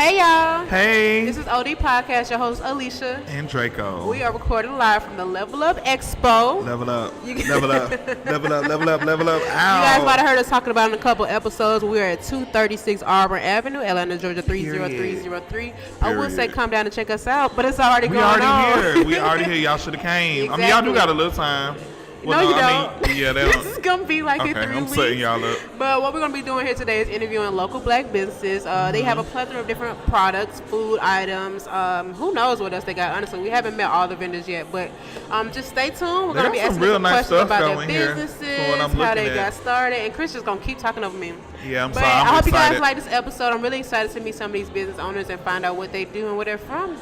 Hey y'all. Hey. This is OD Podcast, your host Alicia. And Drvco. We are recording live from the Level Up Expo. Level up. Level up. Level up. Level up. Level up. Ow. You guys might have heard us talking about it in a couple episodes. We're at 236 Auburn Avenue, Atlanta, Georgia 30303. I would say come down and check us out, but it's already going on. We already here. Y'all should have came. Exactly. I mean, y'all do got a little time. Well, no, you don't. I mean, yeah, This is going to be like in 3 I'm weeks. setting y'all up. But what we're going to be doing here today is interviewing local black businesses. They have a plethora of different products, food items. Who knows what else they got, honestly. We haven't met all the vendors yet. But just stay tuned. We're going to be asking some questions about their businesses, how they got started. And Chris is going to keep talking over me. Yeah, I'm but sorry. I hope you guys like this episode. I'm really excited to meet some of these business owners and find out what they do and where they're from.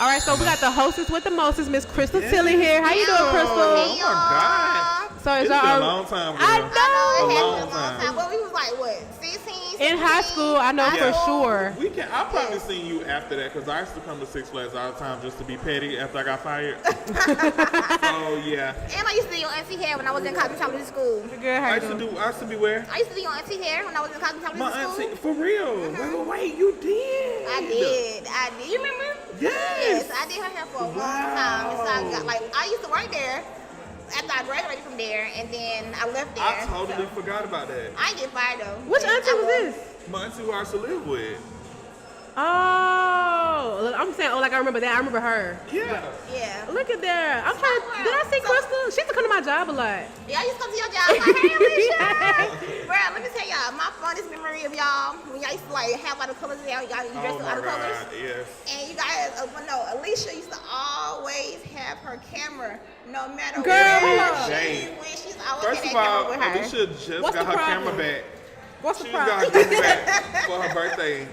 All right, so we got the hostess with the mostest, Miss Crystal Tilly here. How you doing, Crystal? Oh, my God. So It's been a long time, girl. I know. It has been a long time. time. Well, we was like, what, 16? In high school, I know for sure. I probably seen you after that because I used to come to Six Flags all the time just to be petty after I got fired. Oh, yeah. And I used to do your auntie hair when I was in cosmetology school. Good, how I you used doing? to be where? I used to do your auntie hair when I was in cosmetology My school. auntie, for real. Wait, you did? I did. You remember? Yes. Yes, I did her hair for a long time. And so I got, I used to work there after I graduated from there, and then I left there. I totally forgot about that. I didn't get fired though. Which auntie was this? My auntie who I used to live with. Oh, look, I'm saying, like I remember that. I remember her. Yeah. Yeah. Look at that. I'm trying. Did I see Crystal? She used to come to my job a lot. Yeah, I used to come to your job. Like, hey, Alicia. Bro, let me tell y'all, my fondest memory of y'all when y'all used to have all the colors in y'all dressed in all the colors. Yes. And you guys, Alicia used to always have her camera, no matter Girl, where when she's always First of had that all, camera with her. Alicia just What's got the her problem? camera back. What's the She problem? got her camera back for her birthday.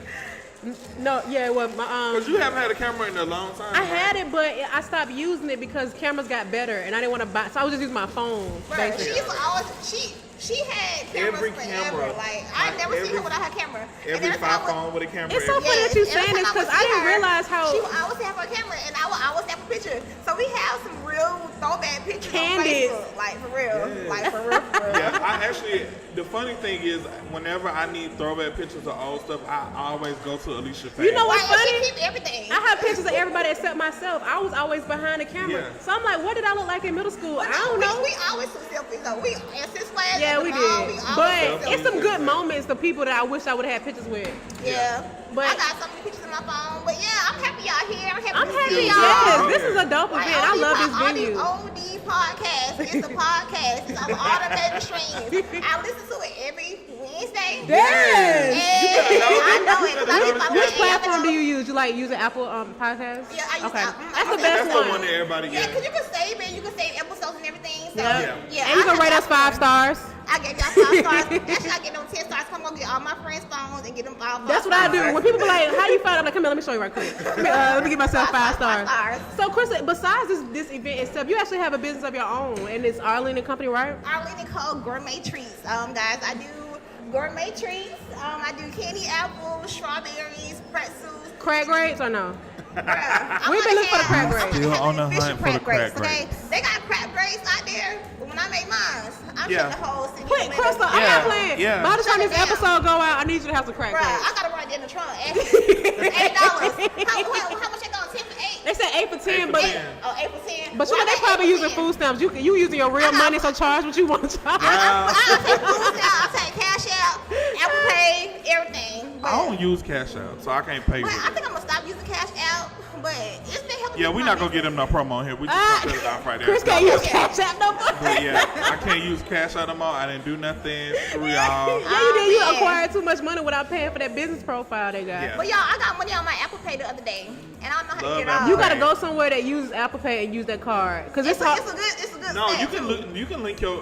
No, yeah, well, Because you haven't had a camera in a long time. I had it, but I stopped using it because cameras got better, and I didn't want to buy. So I was just using my phone. Bro, Basically. she used to always she had cameras Every forever. camera. Like I never seen her without her camera. And Every every time phone with a camera. It's so funny that you saying this because I didn't realize how she would always have her camera, and I would always have a picture. So we have some real throwback pictures Candid. on Facebook, like for real, Yes. like for real. Yeah, I actually, the funny thing is, whenever I need throwback pictures of old stuff, I always go to Alicia Faye. You know what's Like, funny? she keep everything. I have pictures of everybody except myself. I was always behind the camera. Yeah. So I'm like, what did I look like in middle school? I don't know. We always took selfies though. We at Six Flags. Yeah, at the we mall, did. always But took it's some selfies. good moments, the people that I wish I would have had pictures with. Yeah. But I got so many pictures in my phone. But yeah, I'm happy y'all here. I'm I'm happy to happy. see Yes, y'all. this is a dope Like, event. I love this venue. OD podcast. It's a podcast. It's on all the favorite streams. I listen to it every Wednesday. Yes. And I know it. 'Cause I be following Which it. platform do you use? You like use an Apple podcast? Yeah, I use Okay, Apple. that's the Okay. best That's the one one. that everybody Yeah, gets. because you can save it. You can save episodes and everything. So, Yeah. yeah. And you can rate us 5 stars. I gave y'all 5 stars. Actually, I get them 10 stars. Come on, get all my friends' phones and get them all 5 That's what I stars. do. When people be like, "How you find?" I'm like, "Come here, let me show you right quick. Let me give myself 5 stars." 5 stars. So, Chris, besides this event itself, you actually have a business of your own, and it's Arlene and Company, right? Arlene and Co. Gourmet Treats. Guys, I do gourmet treats. I do candy apples, strawberries, pretzels. Crack grapes or no? Bruh, We've been looking for the crack grapes. Still on the hunt for the crack Okay, grapes. they got crack grapes out there, but when I make mine, I'm Yeah. sure the whole city. Wait, Crystal, I'm Yeah, not playing. yeah. By the time this Shut it down. episode go out, I need you to have some crack Bruh, grapes. I gotta run it in the trunk. $8. How much they go? 10 for 8? They said 8 for 10, 8 but for 10. Oh, 8 for 10. but you know Well, they I got probably 8 for using 10. food stamps. You using your real money, so charge what you want to charge. Wow. I'll take food stamps, I'll take Cash App, Apple Pay, everything. But, I don't use Cash App, so I can't pay but with I it. think I'm gonna stop using Cash App. But it's been helping. Yeah, we're not going to get them no promo here. We just going to cut it off right there. Chris can't use Cash App no more. But yeah, I can't use Cash App no more. I didn't do nothing. Screw y'all. Yeah, you did. You man. acquired too much money without paying for that business profile they got. Yeah. But y'all, I got money on my Apple Pay the other day, and I don't know how to Love get it Apple off. You gotta go somewhere that uses Apple Pay and use that card, cause it's It's hard. a good. No, snack, you too. can link your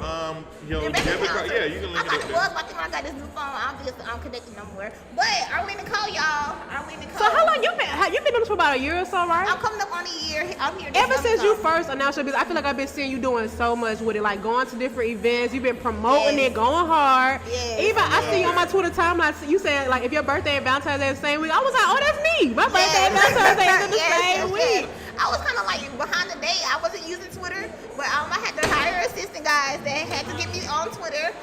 Your bank debit account, card. too. Yeah, you can link I it thought up it there. was, but I think I got this new phone. I'm connected no more. But Arlene and Co, y'all. Arlene and Co. So how long you been? You been doing this for about a year or so, right? I'm coming up on a year. I'm here. this Ever since summer, you so- first announced your business, I feel like I've been seeing you doing so much with it, like going to different events. You've been promoting Yes. it, going hard. Yes. Even I see you on my Twitter timeline. You said like if your birthday and Valentine's Day is the same week. I was like, oh, that's me. My birthday and Valentine's Day is in the same week. I was kind of like behind the day. I wasn't using Twitter, but I had to hire assistant guys that had to get me on Twitter.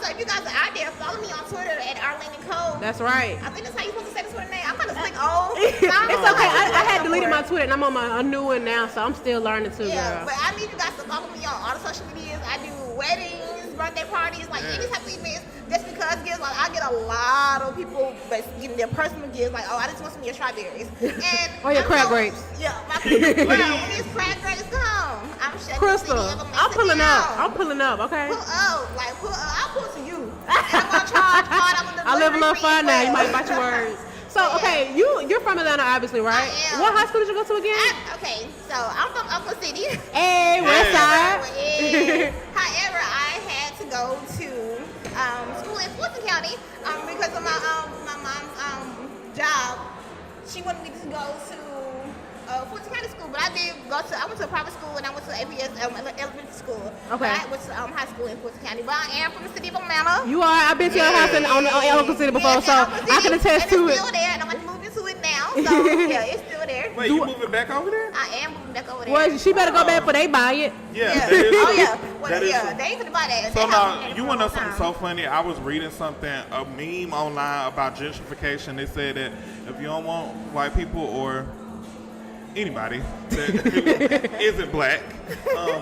So if you guys are out there, follow me on Twitter at Arlene and Co. That's right. I think that's how you're supposed to say the Twitter name. I'm kind of the slick old. It's okay. I had deleted my Twitter and I'm on a new one now, so I'm still learning too, Yeah, girl. but I need you guys to follow me on all the social medias. I do weddings, birthday parties, like any type of events. Just because gifts, like I get a lot of people getting their personal gifts, like, oh, I just want some of your strawberries. And Oh, your crack grapes. Yeah, when these crack grapes come, I'm shutting Crystal, the city up. I'm pulling up. I'm pulling up, okay? Pull up, like I'll pull to you. And I'm gonna charge hard. I'm gonna I live a little fun now. You might bite bite your words. So, okay, you're from Atlanta, obviously, right? I am. What high school did you go to again? Okay, so I'm from Oklahoma City. Hey, West Side. However, I had to go to school in Fulton County because of my mom's job. She wanted me to go to Fulton County School, but I went to a private school and I went to APS elementary school. Okay. I went to high school in Fulton County, but I am from the city of Atlanta. You are. I've been to your house on Elko City before, so I can attest to It's it. still there, and I'm going to move into it now. So, yeah, it's still there. Wait, you moving back over there? I am moving back over there. Well, she better go back before they buy it. Yeah. Yeah. That is Oh, true. yeah. Well, That is yeah, true. they ain't gonna buy that. So now, you want to know something so funny? I was reading a meme online about gentrification. They said that if you don't want white people or anybody that isn't black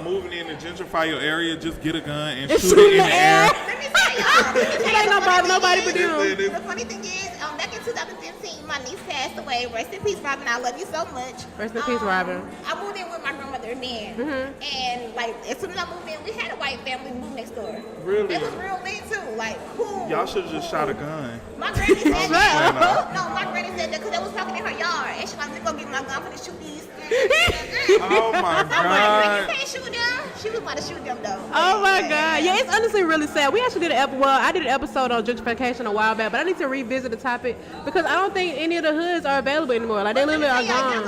moving in to gentrify your area, just get a gun and shoot it in the air. Let me tell y'all. It ain't gonna bother nobody but them. The funny thing is, back in 2015, my niece passed away. Rest in peace, Robin. I love you so much. Rest in peace, Robin. I moved in with my grandmother then, and like as soon as I moved in, we had a white family move next door. Really? It was real lit too. Like, cool. Y'all should have just shot a gun. My granny said Shut that. No, my granny said that because they was talking in her yard, and she like, "Let's go get my gun for the shoot these." Oh my I'm like, God. you can't shoot them. She was about to shoot them though. Oh my God. Yeah, it's honestly really sad. We actually did I did an episode on gentrification a while back, but I need to revisit the topic because I don't think any of the hoods are available anymore. Like, they literally are gone.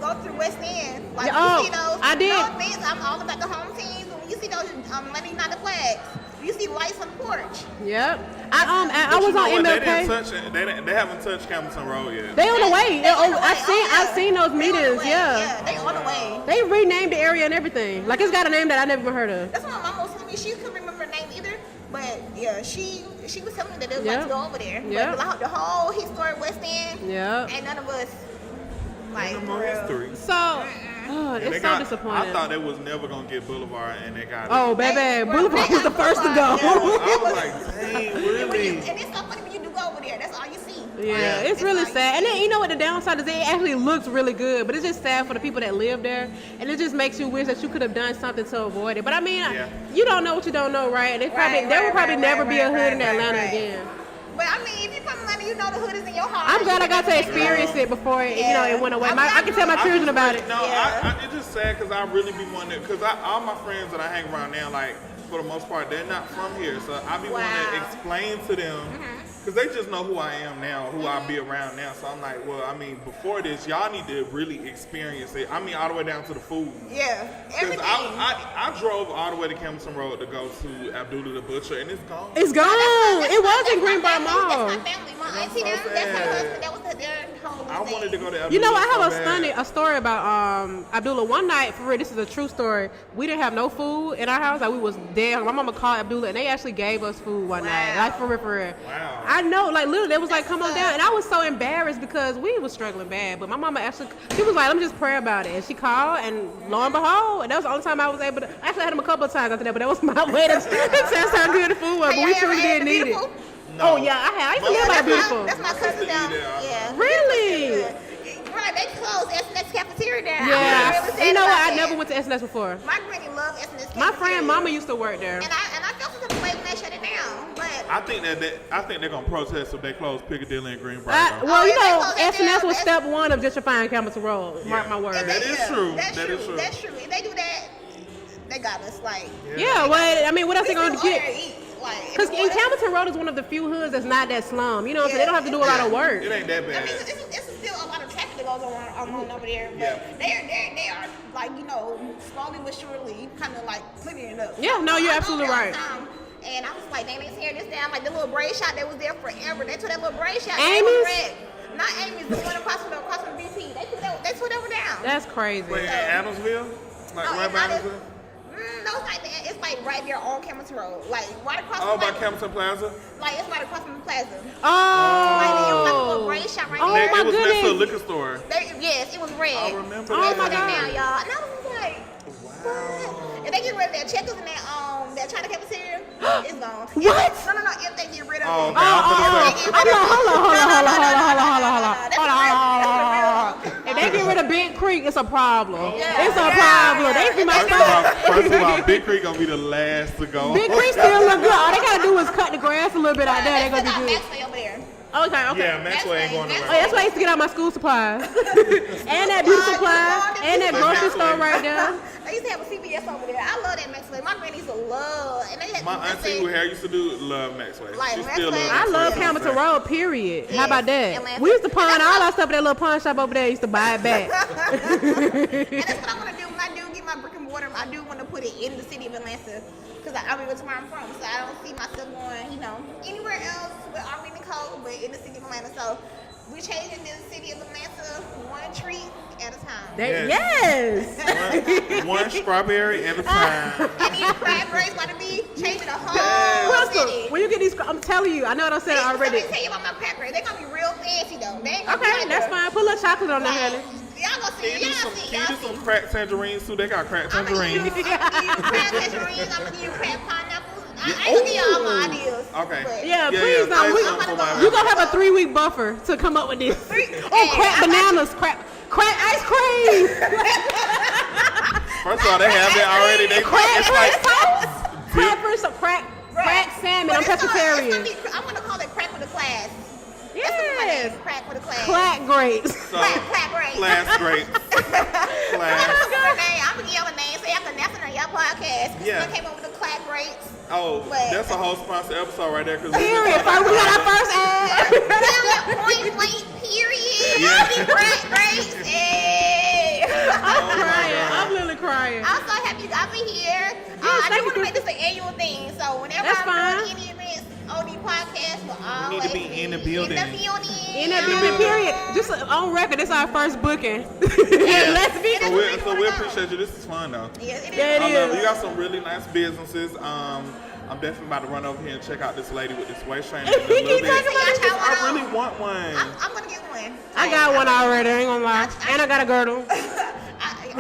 Go through West End. Like, Yeah, you see those. I did. Those things, I'm all about the home teams. When you see those Lady United flags, you see lights on the porch. Yep. I But was you know on what? MLK. They haven't touched Campbellton Road yet. They on the way. They on the way. I've seen those They on the meetings. way. Yeah. They on the way. They renamed the area and everything. Like, it's got a name that I never even heard of. That's what my mom was telling me. She couldn't remember her name either. But yeah, she was telling me that they was about to go over there. Yeah. But the whole historic West End. Yeah. And none of us like No more for real. history. So, And it's they so got- disappointing. I thought they was never gonna get Boulevard, and they got it. Oh, baby, Boulevard was the first to go. I was like, dang, really? And it's so funny when you do go over there. That's all you see. Yeah, Like, it's really all you sad. And see. then, you know what, the downside is it actually looks really good, but it's just sad for the people that live there. And it just makes you wish that you could have done something to avoid it. But I mean, Yeah. you don't know what you don't know, right? There will probably never be a hood in Atlanta again. But I mean, if you're from Atlanta, you know the hood is in your heart. I'm glad I got to experience it before it went away. I can tell my I children just about really- it. No, Yeah. it's just sad because I really be wanting because all my friends that I hang around now, like for the most part, they're not from here, so I be wanting to explain to them because they just know who I am now, who I be around now. So I'm like, well, I mean, before this, y'all need to really experience it. I mean, all the way down to the food. Yeah, Because everything. I drove all the way to Campbellton Road to go to Abdullah the Butcher, and it's gone. It's gone. It was in Greenbrier Mall. That's my family. My auntie, so that's her sad. husband. That was their home. I wanted to go to Abdullah. You know, I have so bad. a story about Abdullah. One night, for real, this is a true story. We didn't have no food in our house. Like, we was dead. My mama called Abdullah, and they actually gave us food one night. Like, for real. Wow. I know, like, literally, they was like, come on down. And I was so embarrassed because we was struggling bad. But my mama actually, she was like, let me just pray about it. And she called, and lo and behold, and that was the only time I was able to, actually, I had them a couple of times after that, but that was my way to test how good the food was. But we truly didn't need it. No. Oh, yeah, I used to live by Beautiful. That's my cousin down. Yeah. Really? Right, they closed S&S cafeteria down. Yeah. I'm really sad You know what? about I that. never went to SNS before. My granny loved S&S cafeteria. My friend Mama used to work there. And I felt some type of way when they shut it down. But I think they're gonna protest if they close Piccadilly and Greenbrier. Well, you if they know, close that SNS down, was that's- step one of gentrifying Campbellton Road. Mark my if words. That they- is true. That's That true. is true. That's true. If they do that, they got us. Like, Yeah, well, I mean, what else we they gonna still get? order and eat. Like, Because in Campbellton Road is one of the few hoods that's not that slum. You know what I'm saying? They don't have to do a lot of work. It ain't that I bad. mean, it's still a lot of traffic that goes on over there, but Yeah. they are like, you know, slowly but surely kind of like cleaning it up. Yeah, no, you're I go absolutely there all right. the time, and I was like, they ain't tearing this down. Like the little braid shop that was there forever. They took that little braid shop. Amy's? Not Amy's, the one across from BP. They took that one down. That's crazy. Wait, in Adamsville? Like No, right it's by not Adamsville? No, it's like that. It's like right there on Campbellton Road, like right across. Oh, from by Campbellton Plaza. Like it's right across from the plaza. Oh. Like they have like a little braid shop right there. my It was next to a goodness. liquor store. Yes, it was red. I remember Oh, that. my God. Now, y'all. And I was like, Wow. what? If they get rid of their checkers and that China cafeteria, it's gone. What? No. If they get rid of Oh, it. okay. I'm gonna say. Hold on. If they get rid of Big Creek, it's a problem. Yeah. It's a problem. They be my First of all, Big Creek gonna be the last to go. Big Creek still look good. All they gotta do is cut the grass a little bit out there. They They gonna still be got good. Maxwell over there. Okay. Yeah, Maxwell ain't going Oh, nowhere. that's why I used to get out my school supplies. And that beauty supply. And that grocery store right there. They used to have a CVS over there. I love that Maxwell. My granny used to love. And they had My auntie who hair used to do love Maxwell. Like She still Maxwell. loves I love Maxwell. Hamilton Road, period. How about that? Atlanta. We used to pawn all our stuff at that little pawn shop over there. Used to buy it back. And that's what I want to do when I do get my brick and mortar. I do want to put it in the city of Atlanta because I mean, that's where I'm from. So I don't see myself going, anywhere else with Arlene and Cole, but in the city of Atlanta. So we're changing the city of Atlanta one treat at a time. Yes. One strawberry at a time. And these crab grapes about to be changing the whole Crystal, city. when you get these, I'm telling you, I know what I said already. Let me tell you about my crab grapes. They're going to be real fancy, though. They ain't gonna be Okay, like that's the- fine. Put a little chocolate on there, honey. Y'all gonna see. Can you Y'all do see. can Y'all you do see. some cracked tangerines too? They got cracked I'm gonna give you tangerines. crab tangerines. I'm gonna give you crab pineapples. I ain't gonna give y'all all my ideas. Okay. but- Yeah, Yeah, please yeah, don't. say We, something for my- you gonna have a 3-week buffer to come up with this. Crack bananas, crack ice cream. First of all, they have that already. They it's like crack salmon. But I'm it's gonna pescatarian. be- I'm gonna call it crack with a class. Yes. Crack with a class. Clack grapes. so Clack grapes. class great. Class. I'm gonna give y'all a name so y'all can that's on y'all podcast. Yeah. I came up with the clack grapes. Oh, But- that's a whole sponsor episode right there. Period. We got our first ad. Point blank, period. Yeah. The crack grapes. Hey. I'm my crying. God. I'm literally crying. I'm so happy you got me here. I thank do want you. to make this an annual thing. So whenever That's I'm fine. doing any events, OD podcast will We need to always be in the building. In that building, period. Just on record, this is our first booking. Let's be. So we appreciate you. This is fun though. Yes, it is. Yeah, it I love is. it. You got some really nice businesses. I'm definitely about to run over here and check out this lady with this waist trainer. in a He little keep bit. talking about it. I really want one. I'm gonna get one. I got one already. I ain't gonna lie. And I got a girdle. I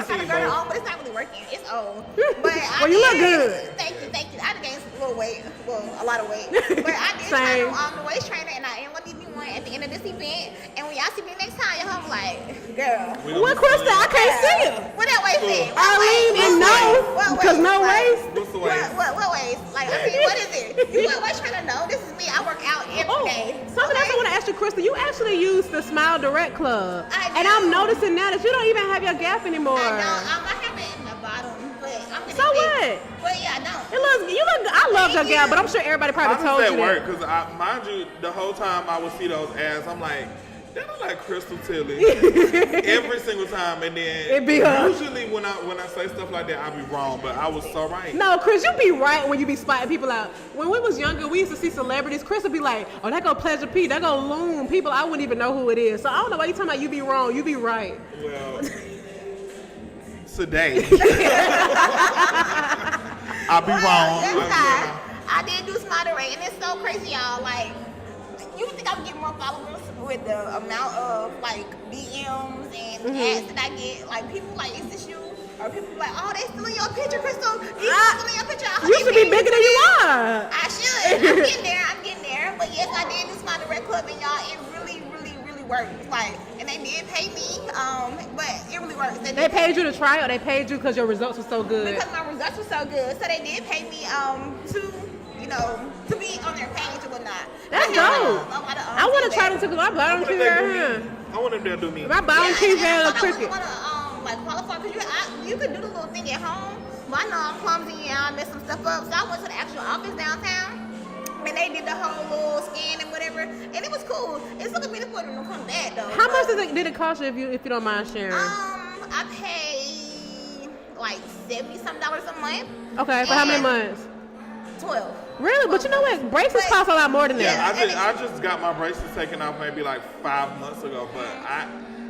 got a girdle on, but it's not really working. It's old. But Well, you look good. Thank you. I done gained a little weight. Well, a lot of weight. But I did try Same. on the waist trainer, and I am gonna give me one at the end of this event. And when y'all see me next time, y'all I'm like, girl. We gonna What, be Krista? I fun. can't see her. What that waist is? Arlene and no, because no waist. What's the waist? What waist? Like, I mean, what is it? You want waist trainer? No, this is me. I work out every Oh, day. something else I want to ask you, Krista. You actually use the Smile Direct Club, I and do. I'm noticing now that you don't even have your gap anymore. I know. I have it in the bottom, but I'm gonna So fix- what? But yeah, I don't. It looks. You look. I love your gap, but I'm sure everybody How probably does told that you work? that. Because mind you, the whole time I would see those ads, I'm like, that look like Crystal Tilly every single time. And then It be her. usually when I say stuff like that, I be wrong. But I was so right. No, Chris, you be right when you be spotting people out. When we was younger, we used to see celebrities. Chris would be like, "Oh, that go Pleasure P, that go Loon." People, I wouldn't even know who it is. So I don't know why you talking about you be wrong. You be right. Well, today I'll be wrong. I did do Smile Direct, and it's so crazy, y'all. Like, you would think I would get more followers with the amount of like DMs and ads that I get. Like, people like, "Is this you?" Or people like, "Oh, they stealing your picture, Crystal. You stealing your picture." You should be bigger than you are. I should. I'm getting there. But yes, I did do Smile Direct Club, and y'all, it really worked. Like, and they did pay me, but it really worked. They paid you to try, or they paid you because your results were so good. Because my results were so good, so they did pay me to be on their page or whatnot. That's dope. I want to try them too because my bottom What teeth if they right do here. me? I want them to do me. My bottom teeth very I crooked. want to like qualify because you can do the little thing at home, but I know I'm clumsy and I mess some stuff up. So I went to the actual office downtown. And they did the whole little scan and whatever, and it was cool. It's looking beautiful when it comes back though. How much did it cost you if you don't mind sharing? I pay like $70-some a month. Okay, for how many months? 12. Really? But you know what? Braces cost a lot more than that. Yeah, I just got my braces taken off maybe like 5 months ago, but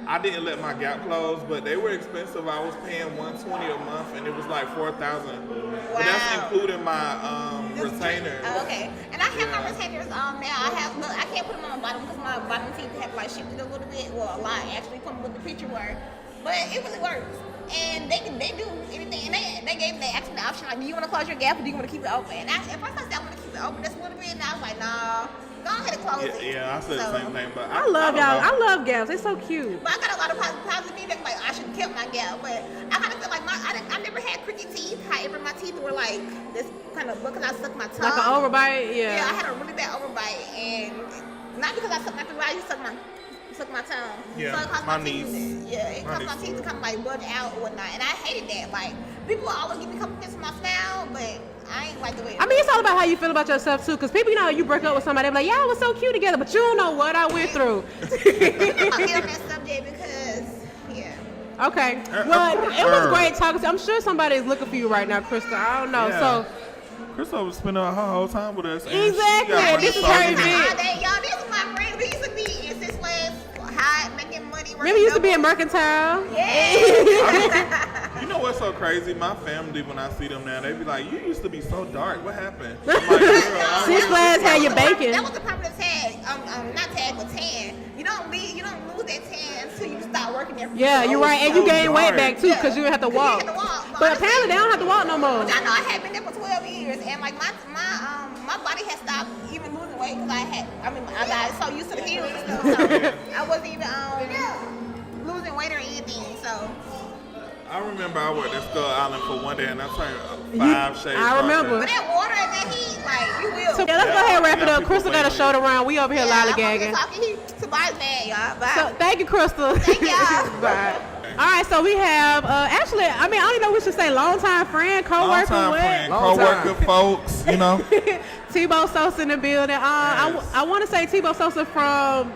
I didn't let my Gap close, but they were expensive. I was paying $120 a month, and it was like $4,000. Wow. But that's including my retainer. Oh, okay. And I have my retainers now. I can't put them on my bottom because my bottom teeth have like shifted a little bit. Well, a lot actually from what the picture were. But it really works. And they do anything. And they gave me asked me the option like, do you want to close your Gap or do you want to keep it open? And at first I said I want to keep it open just a little bit, and I was like, nah. Go ahead and close it. Yeah, I said the same thing, but I love y'all. I love Gaps. They're so cute. But I got a lot of positive feedback. Like I should have kept my Gap, but I kind of feel like I never had crooked teeth. However, my teeth were like this kind of because I sucked my tongue. Like an overbite, yeah. Yeah, I had a really bad overbite, and not because I sucked my tongue. I used to suck my tongue. Yeah, so it caused my teeth. knees. Yeah, it caused my teeth to kind of like budge out or whatnot, and I hated that. Like people always give me compliments for my smile, but I ain't like the way. I mean, it's all about how you feel about yourself too. Cause people, you break up with somebody, they're like, "Y'all was so cute together," but you don't know what I went through. I'll get on that subject because, yeah. Okay. Well, it was great talking to you. I'm sure somebody's looking for you right now, Krista. I don't know. Yeah. So. Crystal was spending her whole time with us. Exactly. This is her event. Y'all, this is my friend. We used to be in Six Flags, high, making money. Remember, you used to be in Mercantile? Yeah. You know what's so crazy? My family, when I see them now, they be like, "You used to be so dark. What happened?" I'm like, "Girl, Six Flags had your bacon. That was the permanent tag. Not tag, but tan. You don't lose that tan until you start working there. Yeah, you're right. And you gain weight back too because you didn't have to walk. You had to walk. But apparently they don't have to walk no more. I know I had been there for 12 years, and like my body had stopped even losing weight because I got so used to the heels and stuff. So I wasn't even losing weight or anything. So. I remember I worked at Skull Island for one day and I turned 5 shades. I remember. But that water and that heat, like, you will. So let's go ahead and wrap it up. Crystal got a show to run. We over here lollygagging. Tobias bad, y'all. Bye. So thank you, Crystal. Thank y'all. Bye. All right, so we have actually, I don't even know what we should say. Longtime friend, co-worker, co-worker, folks. Tbo.Sosa in the building. Yes. I want to say Tbo.Sosa from.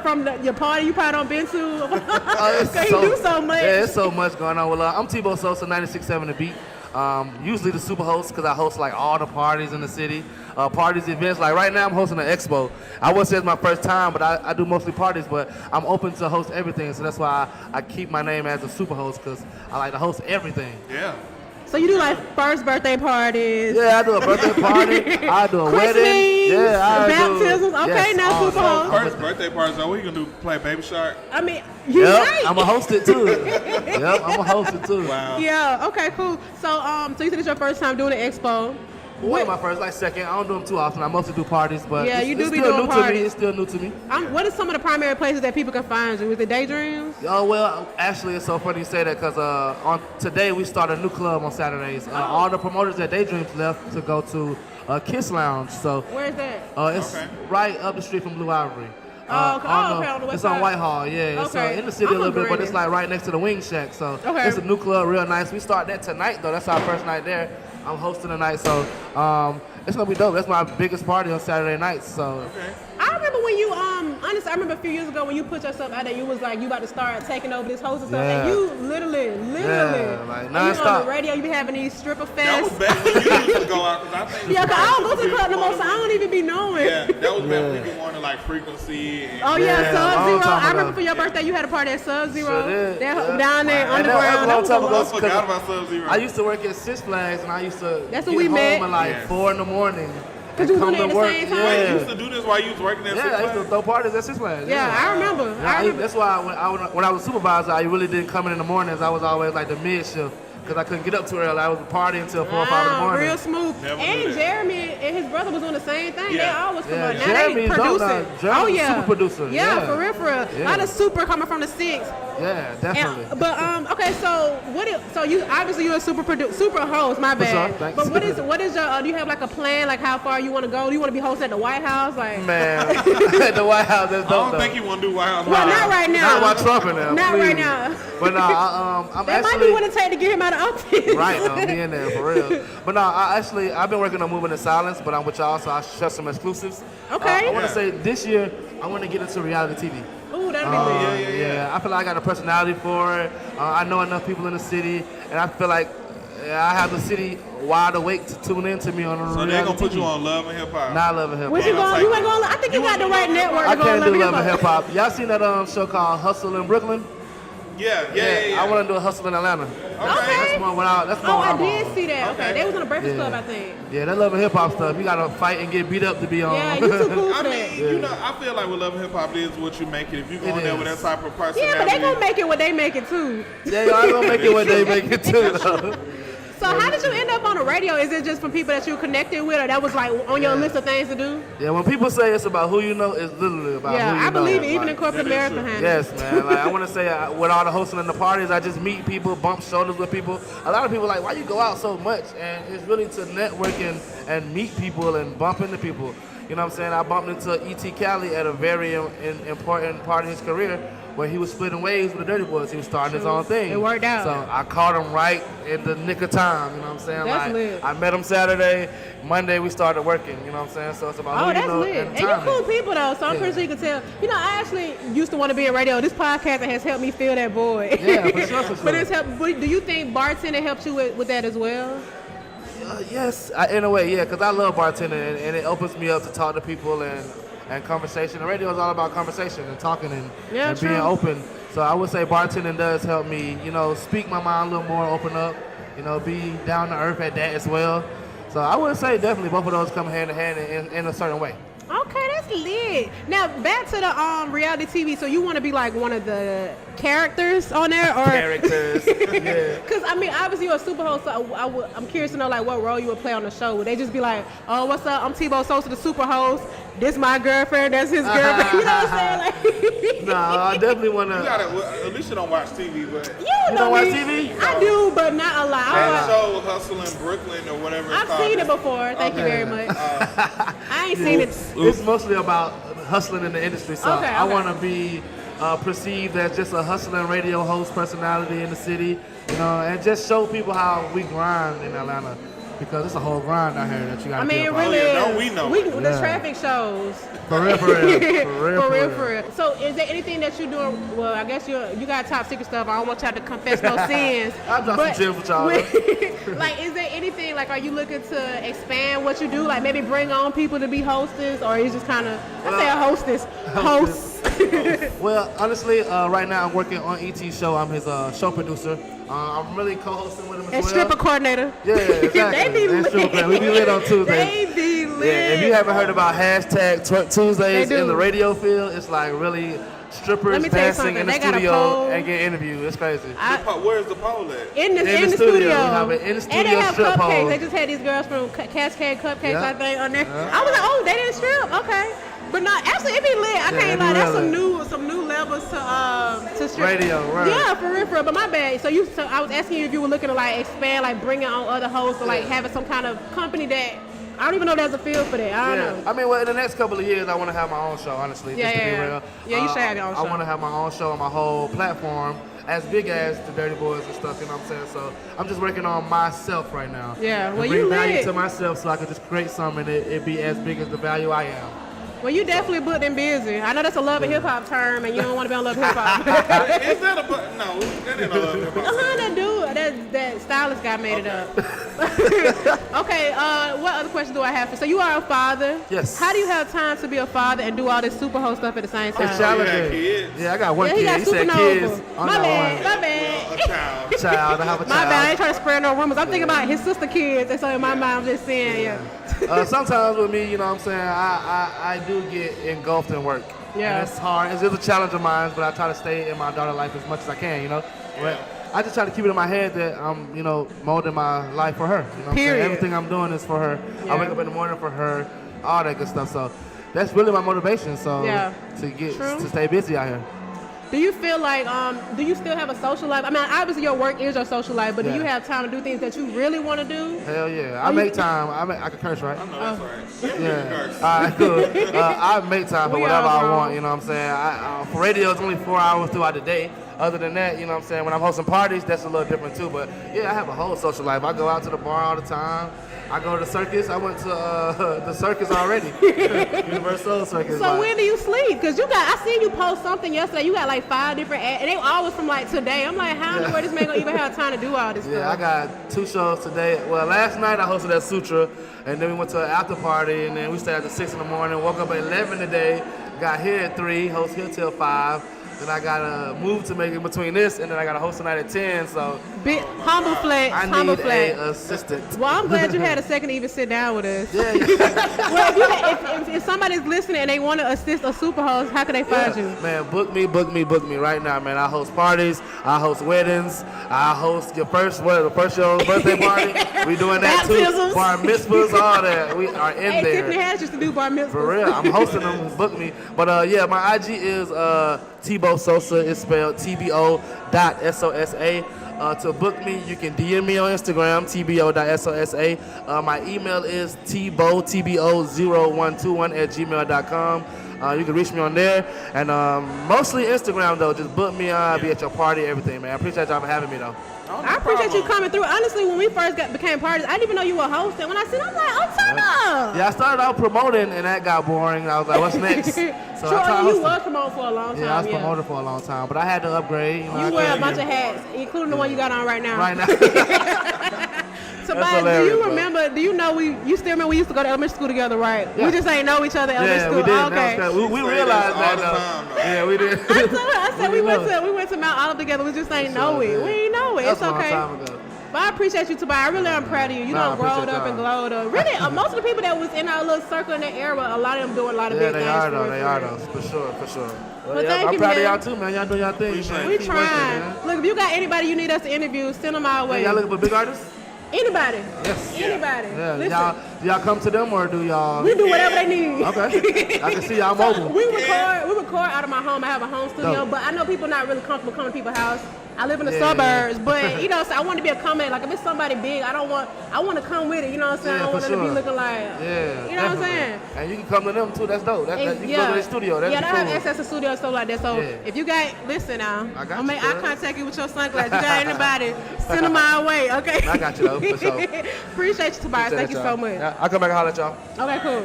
From your party you probably don't been to. Because you do so much. Yeah, there's so much going on. Well, I'm Tbo.Sosa, 96.7 The Beat. Usually the super host because I host like all the parties in the city. Parties, events. Like right now I'm hosting an expo. I wouldn't say it's my first time, but I do mostly parties, but I'm open to host everything. So that's why I keep my name as a super host because I like to host everything. Yeah. So you do like first birthday parties? Yeah, I do a birthday party. I do a wedding. Yeah, I baptisms. do. Okay, yes, now super host. First birthday party. So what you gonna do? Play Baby Shark? You right. I'm a host it too. Yep, I'm a host it too. Wow. Yeah. Okay. Cool. So so you said it's your first time doing an expo. One of my first, like second. I don't do them too often. I mostly do parties, but yeah, it's still new to me. It's still new to me. What are some of the primary places that people can find you? Is it Daydreams? Oh, well, actually, it's so funny you say that because on today we start a new club on Saturdays. All the promoters at Daydreams left to go to Kiss Lounge. So where is that? It's right up the street from Blue Ivory. Okay. On the west it's side. on Whitehall, yeah. Okay. It's in the city a little bit, but it's like right next to the Wing Shack. So it's a new club, real nice. We start that tonight, though. That's our first night there. I'm hosting tonight, so it's gonna be dope. That's my biggest party on Saturday nights. So. Okay. I remember when you honestly, I remember a few years ago when you put yourself out there. You was like you about to start taking over this host and stuff, and you literally, like you on the radio. You be having these stripper fests. That was back when you used to go out because I think. Yeah, but I don't go to the club no more, so I don't even be knowing. Yeah, that was back when we wanted like frequency. And Sub-Zero. I remember for your birthday you had a party at Sub-Zero. Sure down there underground. That was a long time ago. I forgot about Sub-Zero. I used to work at Six Flags, and I used to That's get when we home met. at like 4 in the morning. Because you was doing it at the same time? Wait, you used to do this while you was working at Six I used to Flags? throw parties at Six Flags. Yeah, I remember. That's why when I was a supervisor, I really didn't come in the mornings. I was always like the mid shift because I couldn't get up too early. I was partying until 4 or 5 in the morning. Real smooth. Never And knew that. Jeremy and his brother was doing the same thing. Yeah. They always come on. Now Jeremy's they producing. dope now. Jeremy's a super producer. Yeah, for real. A lot of super coming from the six. Yeah, definitely. Okay, so you obviously you're a super host, my bad. sure, thanks. But what is your do you have like a plan, like how far you want to go? Do you want to be hosted at the White House? Like Man, at the White House, that's dope. I don't think you want to do White House. Well, not right now. Not while Trump in there. Not please. right now. But no, I'm that actually. might be what it take to get him out of office. Right, no, me in there for real. But no, I've been working on Moving in Silence, but I'm with y'all, so I'll share some exclusives. Okay. I want to say this year I want to get into reality TV. Ooh, that'd be good. Yeah. I feel like I got a personality for it. I know enough people in the city, and I feel like I have the city wide awake to tune in to me on the So they're gonna put you on Love and Hip Hop. Not Love and Hip Hop. What you going? You ain't going? I think you got the right network. I can't do Love and Hip Hop. Y'all seen that show called Hustle in Brooklyn? Yeah. I want to do a Hustle in Atlanta. Okay. That's more what I did see that. Okay. They was on the Breakfast Club, I think. Yeah, that Love and Hip Hop stuff. You gotta fight and get beat up to be on. Yeah, you too cool for I that. mean, you know, I feel like with Love and Hip Hop is what you make it. If you go in there with that type of personality. Yeah, but they gonna make it what they make it too. They are gonna make it what they make it too. Though. So how did you end up on the radio? Is it just from people that you connected with, or that was like on your list of things to do? Yeah, when people say it's about who you know, it's literally about who you know. Yeah, I believe it, even like, in corporate America. Yes, man. Like I want to say, with all the hosting and the parties, I just meet people, bump shoulders with people. A lot of people are like, why you go out so much? And it's really to network and meet people and bump into people. You know what I'm saying? I bumped into E.T. Cali at a very important part of his career where he was splitting waves with the Dirty Boys. He was starting his own thing. It worked out. So I caught him right in the nick of time. You know what I'm saying? That's like, lit. I met him Saturday. Monday we started working. You know what I'm saying? So it's about who you know lit. and And timing. you're cool people though, so I'm pretty sure you can tell. You know, I actually used to want to be in radio. This podcast has helped me fill that void. Yeah, for sure, for sure. But it's helped. Do you think bartending helped you with that as well? Yes, in a way, yeah, because I love bartending and it opens me up to talk to people and conversation. The radio is all about conversation and talking and being open. So I would say bartending does help me, you know, speak my mind a little more, open up, you know, be down to earth at that as well. So I would say definitely both of those come hand in hand in a certain way. Okay, that's lit. Now back to the reality TV. So you want to be like one of the characters on there, or characters? Yeah. Because I mean, obviously you're a super host. So I'm curious to know like what role you would play on the show. Would they just be like, "Oh, what's up? I'm Tbo.Sosa, the super host. This my girlfriend. That's his girlfriend." You know what I'm saying? Like, no, I definitely want to. At least you don't watch TV, but you don't watch me. TV? I do, but not a lot. that show Hustle in Brooklyn or whatever. I've seen it before. Thank you very much. I ain't seen it. It's mostly about hustling in the industry, so Okay. I want to be perceived as just a hustling radio host personality in the city, you know, and just show people how we grind in Atlanta, because it's a whole grind out here that you got to I mean, it about. really is. Don't we know? The traffic shows. For real. For real. So, is there anything that you doing? Well, I guess you got top secret stuff. I don't want y'all to confess no sins. I'll drop some gems with y'all. Like, is there anything like? Are you looking to expand what you do? Like, maybe bring on people to be hostess, or is just kind of say a host? Well, honestly, right now I'm working on ET's show. I'm his show producer. I'm really co-hosting with him as well. And stripper coordinator. Yeah, exactly. They be lit. We be lit on Tuesdays. They be lit. Yeah, if you haven't heard about hashtag Twerk Tuesdays in the radio field, it's like really strippers dancing in the studio and get interviewed. It's crazy. Where's the pole at? In the studio. We have an in the studio and they have strip cupcakes. pole. They just had these girls from Cascade Cupcakes, I think, on there. I was like, oh, they didn't strip. Okay. But no, actually, it be lit. I can't lie. That's some new levels to strip. Radio, right? Yeah, for real. But my bad. So I was asking you if you were looking to like expand, like bringing on other hosts, or like having some kind of company that. I don't even know there's a field for that. I don't know. I mean, well, in the next couple of years, I want to have my own show, honestly, just to be real. Yeah, you should have your own show. I want to have my own show on my whole platform, as big as the Dirty Boys and stuff, you know what I'm saying? So I'm just working on myself right now. Yeah, well, bring you value lit. to myself so I can just create something and it be as big as the value I am. Well, you definitely booked and busy. I know that's a love and hip hop term, and you don't want to be on love and hip hop. Is that a no? That ain't no love hip hop. That dude, that stylist guy made it up. Okay, what other questions do I have for? So you are a father. Yes. How do you have time to be a father and do all this super host stuff at the same time? It's challenging. Kids? Yeah, I got one he kid. got He said Supernova. kids. My bad. A child. Child, I have a child. My bad. I ain't trying to spread no rumors. I'm thinking about his sister kids, and so in my mind, I'm just saying, Sometimes with me, you know what I'm saying, I do get engulfed in work. Yeah. And it's hard. It's a challenge of mine, but I try to stay in my daughter's life as much as I can, you know. But I just try to keep it in my head that I'm, you know, molding my life for her. You know what I'm saying? Everything I'm doing is for her. Yeah. I wake up in the morning for her, all that good stuff. So that's really my motivation. So to stay busy out here. Do you feel like, do you still have a social life? I mean, obviously your work is your social life, but do you have time to do things that you really want to do? Hell yeah. I make time. I can curse, right? I know that's right. Yeah. All right, cool. I make time for whatever I want, you know what I'm saying? For radio, it's only 4 hours throughout the day. other than that, you know what I'm saying, when I'm hosting parties, that's a little different too. But yeah, I have a whole social life. I go out to the bar all the time. I go to the circus. I went to the circus already. Universal Circus. So when do you sleep? Because I seen you post something yesterday. You got like 5 different ads, and they always from like today. I'm like, how in the world this man gonna even have time to do all this stuff? Yeah, I got 2 shows today. Well, last night I hosted at Sutra, and then we went to an after party, and then we stayed after 6 in the morning. Woke up at 11 today. Got here at 3. Host here till 5. Then I gotta move to make it between this, and then I gotta host tonight at 10. So big humble flex. I humble need flex. a assistant. Well, I'm glad you had a second to even sit down with us. Yeah. Well, if somebody's listening and they want to assist a superhost, how can they find you? Man, book me right now, man. I host parties, I host weddings, I host your first your birthday party. We doing that Baptisms. too. Bar mitzvahs, all that. We are in Hey, there. Tiffany Harris used to do bar mitzvahs. For real, I'm hosting them. Book me. But yeah, my IG is Tbo.Sosa. It's spelled Tbo.Sosa. To book me, you can DM me on Instagram, Tbo.Sosa. My email is Tbo0121@gmail.com. You can reach me on there, and mostly Instagram though. Just book me. I'll be at your party, everything, man. I appreciate y'all for having me though. I appreciate you coming through. Honestly, when we first became parties, I didn't even know you were hosting. When I seen, I'm like, oh, turn up. Yeah, I started out promoting, and that got boring. I was like, what's next? So you was promoting for a long time. Yeah, I was promoting for a long time, but I had to upgrade. You wear a bunch of hats, including the one you got on right now. Right now. Tobias, do you remember? Do you know you still remember we used to go to elementary school together, right? Yeah. We just ain't know each other at elementary school. We did. Okay. We realized that though. Yeah, we did. I said we went to Mount Olive together. We just ain't know it. We ain't know it. It's okay. But I appreciate you, Tobias. I really am proud of you. You done growed up and glowed up. Really, most of the people that was in our little circle in that era, a lot of them doing a lot of big things. They are though, for sure. Well, thank I'm you, proud man. of y'all too, man. Y'all doing y'all thing. We trying. Look, if you got anybody you need us to interview, send them our way. Y'all looking for big artists? Anybody. Yes. Anybody. Yeah. Listen. Do y'all come to them or do y'all? We do whatever they need. Okay. I can see y'all mobile. We record out of my home. I have a home studio, but I know people not really comfortable coming to people's house. I live in the suburbs, but you know, so I want to be a comment. Like if it's somebody big, I want to come with it. You know what I'm saying? I don't want them to be looking like, you know what I'm saying? And you can come to them too. That's dope. You can go to their studio. That's they cool. have access to studio and stuff like that. So if you got, listen now, I'll make eye contact you with your sunglasses. You got anybody, send them my way, okay? I got you though, for sure. Appreciate you, Tobias. Thank you so much. Yeah, I'll come back and holler at y'all. Okay, cool.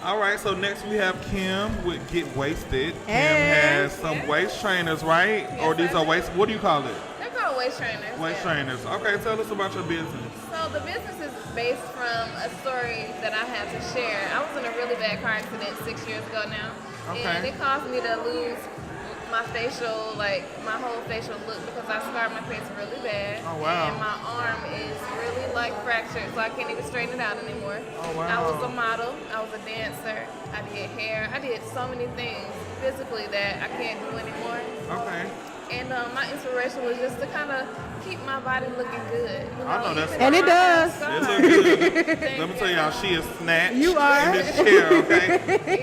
All right, so next we have Kim with Get Wasted. Hey. Kim has some waist trainers, right? Yes, or these are waist, what do you call it? They're called waist trainers. Waist trainers. Okay, tell us about your business. So the business is based from a story that I have to share. I was in a really bad car accident 6 years ago now. Okay. And it caused me to lose my facial, like my whole facial look because I scarred my face really bad. Oh, wow. And my arm is really like fractured, so I can't even straighten it out anymore. Oh, wow. I was a model, I was a dancer, I did hair, I did so many things physically that I can't do anymore. Okay. And my inspiration was just to kind of keep my body looking good. You know? I know that's And it does. It look good. Let me tell y'all, she is snatched You are. in this chair, okay?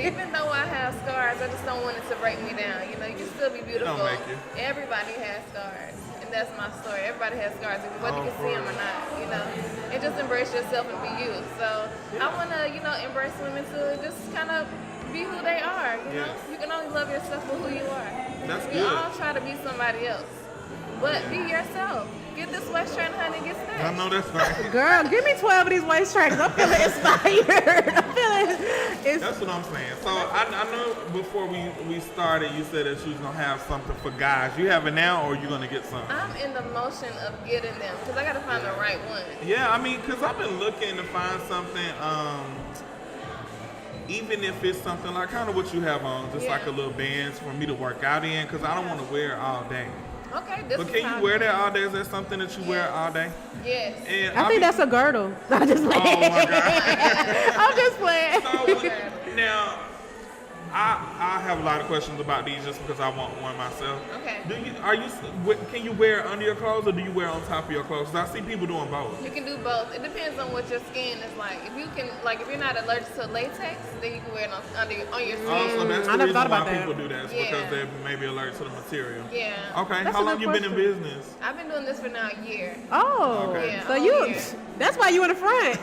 Even though I have scars, I just don't want it to break me down. You know, you can still be beautiful. Don't make it. Everybody has scars. And that's my story. Everybody has scars, whether you can see them or not, you know. And just embrace yourself and be you. So I want to, you know, embrace women to just kind of be who they are, you know. You can only love yourself for who you are. That's We good. all try to be somebody else. But be yourself. Get this waist trainer, honey, and get I snatched. know that's right. Girl, give me 12 of these waist trainers. I'm feeling inspired. I'm feeling That's what I'm saying. So I know before we started, you said that you was going to have something for guys. You have it now or you going to get something? I'm in the motion of getting them because I got to find the right one. Yeah, I mean, because I've been looking to find something, even if it's something like kind of what you have on, just like a little bands for me to work out in, because I don't want to wear it all day. Okay, this But is can how you wear that all day? Is that something that you wear all day? Yes. And I think that's a girdle. I'm just playing. Oh my God. I'm just playing. So, now, I have a lot of questions about these just because I want one myself. Okay. Can you wear it under your clothes or do you wear it on top of your clothes? 'Cause I see people doing both. You can do both. It depends on what your skin is like. If you can, like, if you're not allergic to latex, then you can wear it on your skin. Also, that's I the never reason thought about why that. people do that. Is because they may be allergic to the material. Yeah. Okay. That's How a long good you been in question. business? I've been doing this for now a year. Oh, Okay. Yeah, so all you, year. that's why you in the front.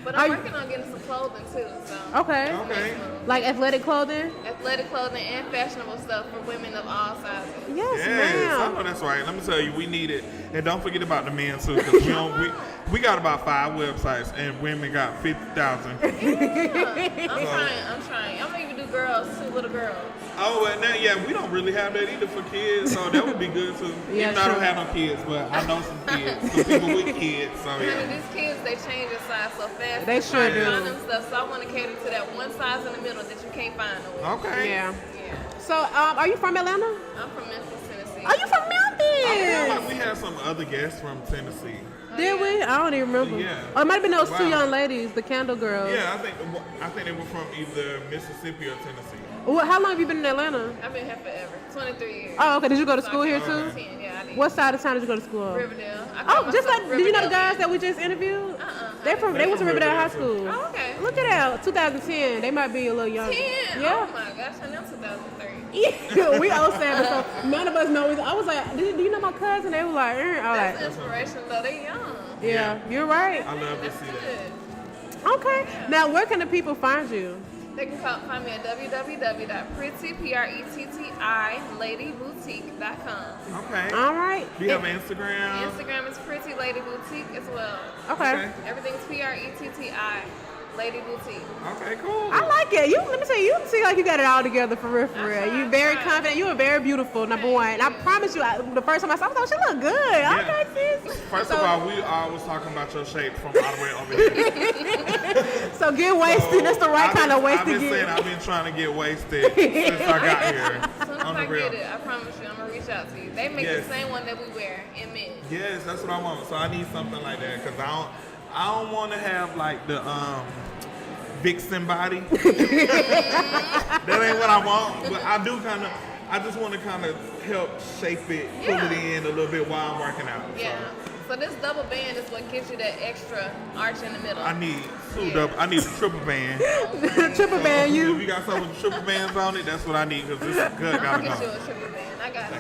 But But I'm working on getting some clothing too. So Okay. Like athletic clothing? Athletic clothing and fashionable stuff for women of all sizes. Yes, I ma'am. know that's right. Let me tell you, we need it. And don't forget about the men too, because we got about 5 websites and women got 50,000. I'm trying. I'm gonna even do girls too, little girls. Oh, and then, we don't really have that either for kids, so that would be good too. Yeah, Even though I don't have no kids, but I know some kids, some people with kids, so Honey, these kids, they change their size so fast. They sure do. Them stuff, so I want to cater to that one size in the middle that you can't find nowhere. Okay. Yeah. Yeah. So, are you from Atlanta? I'm from Memphis, Tennessee. Are you from I feel Memphis? like we had some other guests from Tennessee. Did we? I don't even remember. Yeah. Oh, it might have been those 2 Wow. young ladies, the Candle Girls. Yeah, I think they were from either Mississippi or Tennessee. Well, how long have you been in Atlanta? I've been here forever, 23 years. Oh, okay. Did you go to school here I too? came 10, yeah, I did. What side of town did you go to school? Riverdale. Oh, just like, did you know the guys that we just interviewed? They went to Riverdale High School. Oh, okay. Look at that, 2010. They might be a little younger. 10? Yeah. Oh my gosh, I know 2003. Yeah, we 07, so none of us know either. I was like, do you know my cousin? They were like, I was That's like, inspirational though, they young. yeah, you're right. I love to That's see that. good. Okay, now where can the people find you? They can find me at www.pretty.ladyboutique.com. Okay. All right. Do you have an Instagram? Instagram is Pretty Lady Boutique as well. Okay. Everything's PRETTI Lady Boutique. Okay, cool. I like it. Let me tell you, you seem like you got it all together for real, for real. That's You're very right. confident. You are very beautiful, number one. And I promise you, the first time I saw her, I thought she looked good. Yeah. Okay, sis. First of all, we always talking about your shape from all the way over here. So get wasted. That's the right kind of I've wasted. been saying I've been trying to get wasted since I got here. As soon as On I the real. get it, I promise you, I'm gonna reach out to you. They make Yes. the same one that we wear in men. Yes, that's what I want. So I need something like that because I don't want to have like the vixen body. That ain't what I want, but I just want to kind of help shape it, pull it in a little bit while I'm working out. Yeah. So this double band is what gives you that extra arch in the middle. I need I need a triple band. Triple band, If you. you got something with triple bands on it, that's what I need because this is good. I'll Gotta get you go. a triple band. I got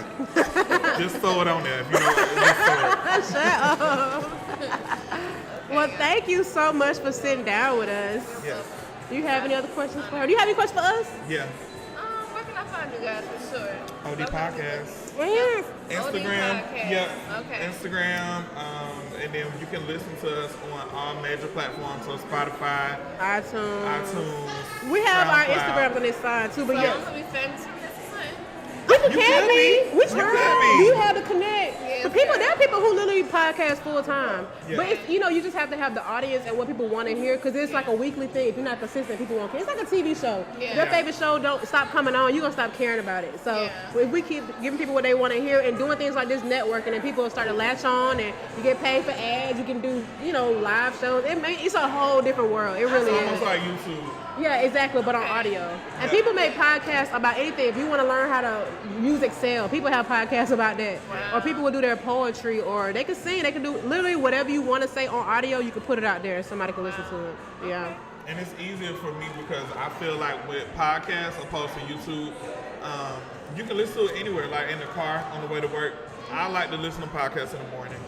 you. Just throw it on there if you know. Just throw it. Shut up. Well, thank you so much for sitting down with us. Yeah. Do you have any other questions for her? Do you have any questions for us? Yeah. Where can I find you guys for sure? OD Podcast. Yes. Instagram. Podcast. Yep. Okay. Instagram. And then you can listen to us on all major platforms, so Spotify, iTunes. We have our SoundCloud. Instagrams on this side too, but So yes. I'm gonna be famous from this point. We You can be. We You try. can be. You have to connect. Yeah, But people, okay. there are people who literally podcast full time. Yeah. But it's, you just have to have the audience and what people want to hear because it's like a weekly thing. If you're not consistent, people won't care. It's like a TV show. Yeah. If your favorite show don't stop coming on, you're gonna stop caring about it. So Yeah. if we keep giving people what they want to hear and doing things like this networking, and people will start to latch on, and you get paid for ads. You can do live shows. It's a whole different world. It really It's is. almost like YouTube. Yeah, exactly, but on audio. And people make podcasts about anything. If you want to learn how to use Excel, people have podcasts about that. Wow. Or people will do their poetry, or they can sing. They can do literally whatever you want to say on audio. You can put it out there, and somebody can listen to it. Yeah. And it's easier for me because I feel like with podcasts opposed to YouTube, you can listen to it anywhere, like in the car on the way to work. I like to listen to podcasts in the morning.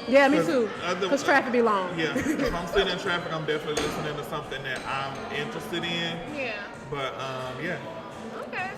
Yeah, me too. Because traffic be long. Yeah, if I'm sitting in traffic, I'm definitely listening to something that I'm interested in. Yeah. But yeah. Okay.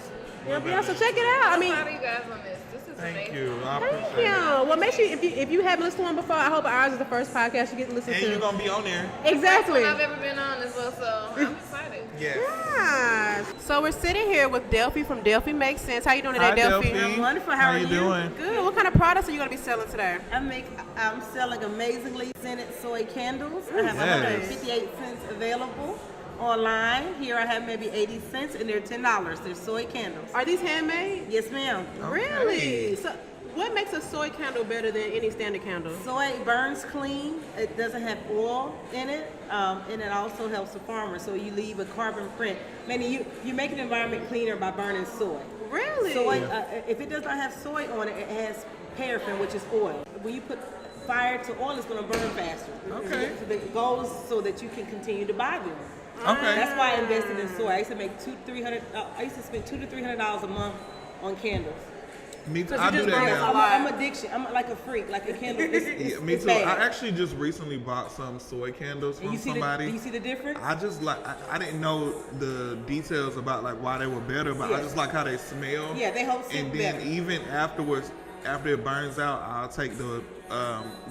Yeah, so check it out. I mean, I'm proud of you guys on this. This is Thank amazing. you. I thank appreciate you. it. Well, make sure if you haven't listened to one before, I hope ours is the first podcast you get to listen And to. you're gonna be on there. Exactly. First one I've ever been on as well, so I'm excited. Yes. Yes. So we're sitting here with Delphi from Delphi Makes Sense. How you doing today, Hi, Delphi? Delphi. I'm wonderful. How are you you? doing? Good. What kind of products are you going to be selling today? I'm selling amazingly scented soy candles. I have Yes. 158 cents available online. Here I have maybe 80 cents, and they're $10. They're soy candles. Are these handmade? Yes, ma'am. Really? So what makes a soy candle better than any standard candle? Soy burns clean. It doesn't have oil in it, and it also helps the farmer. So you leave a carbon print, meaning you make an environment cleaner by burning soy. Really? Soy, if it does not have soy on it, it has paraffin, which is oil. When you put fire to oil, it's going to burn faster. Okay. So the goal is so that you can continue to buy them. Okay. That's why I invested in soy. I used to make I used to spend $200 to $300 a month on candles. Me too. 'Cause I you do just that bring us now. a lot. I'm addiction. I'm like a freak, like a candle. Yeah, me it's too. bad. I actually just recently bought some soy candles And from you see somebody. do you see the difference? I just like I didn't know the details about like why they were better, but I Yeah. just like how they smell. Yeah, they hold And soup then better. even afterwards, after it burns out, I'll take the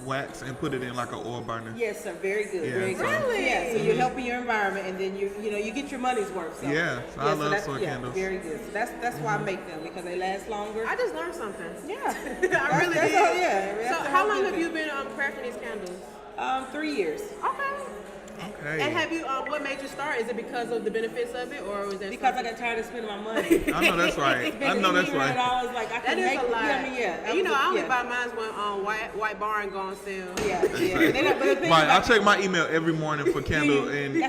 wax and put it in like an oil burner. Yes, sir. Very good. Yeah, Very so- good. Really? Yeah. So you're helping your environment, and then you get your money's worth. So. Yeah, so I love that's, soy candles. Very good. So that's why I make them, because they last longer. I just learned something. Yeah. I really that's did. all- yeah. That's So the how whole long have benefit. you been crafting these candles? 3 years. Okay. Okay. And have you? What made you start? Is it because of the benefits of it, or was that Because I something- got tired of spending my money. I know that's right. I know that's right. $1,500, like I That can is make. a lot. Yeah, I mean, yeah. And you know, I only yeah. buy mine when White Barn go on sale. Yeah, yeah. But the thing Right, I about- check my email every morning for candle and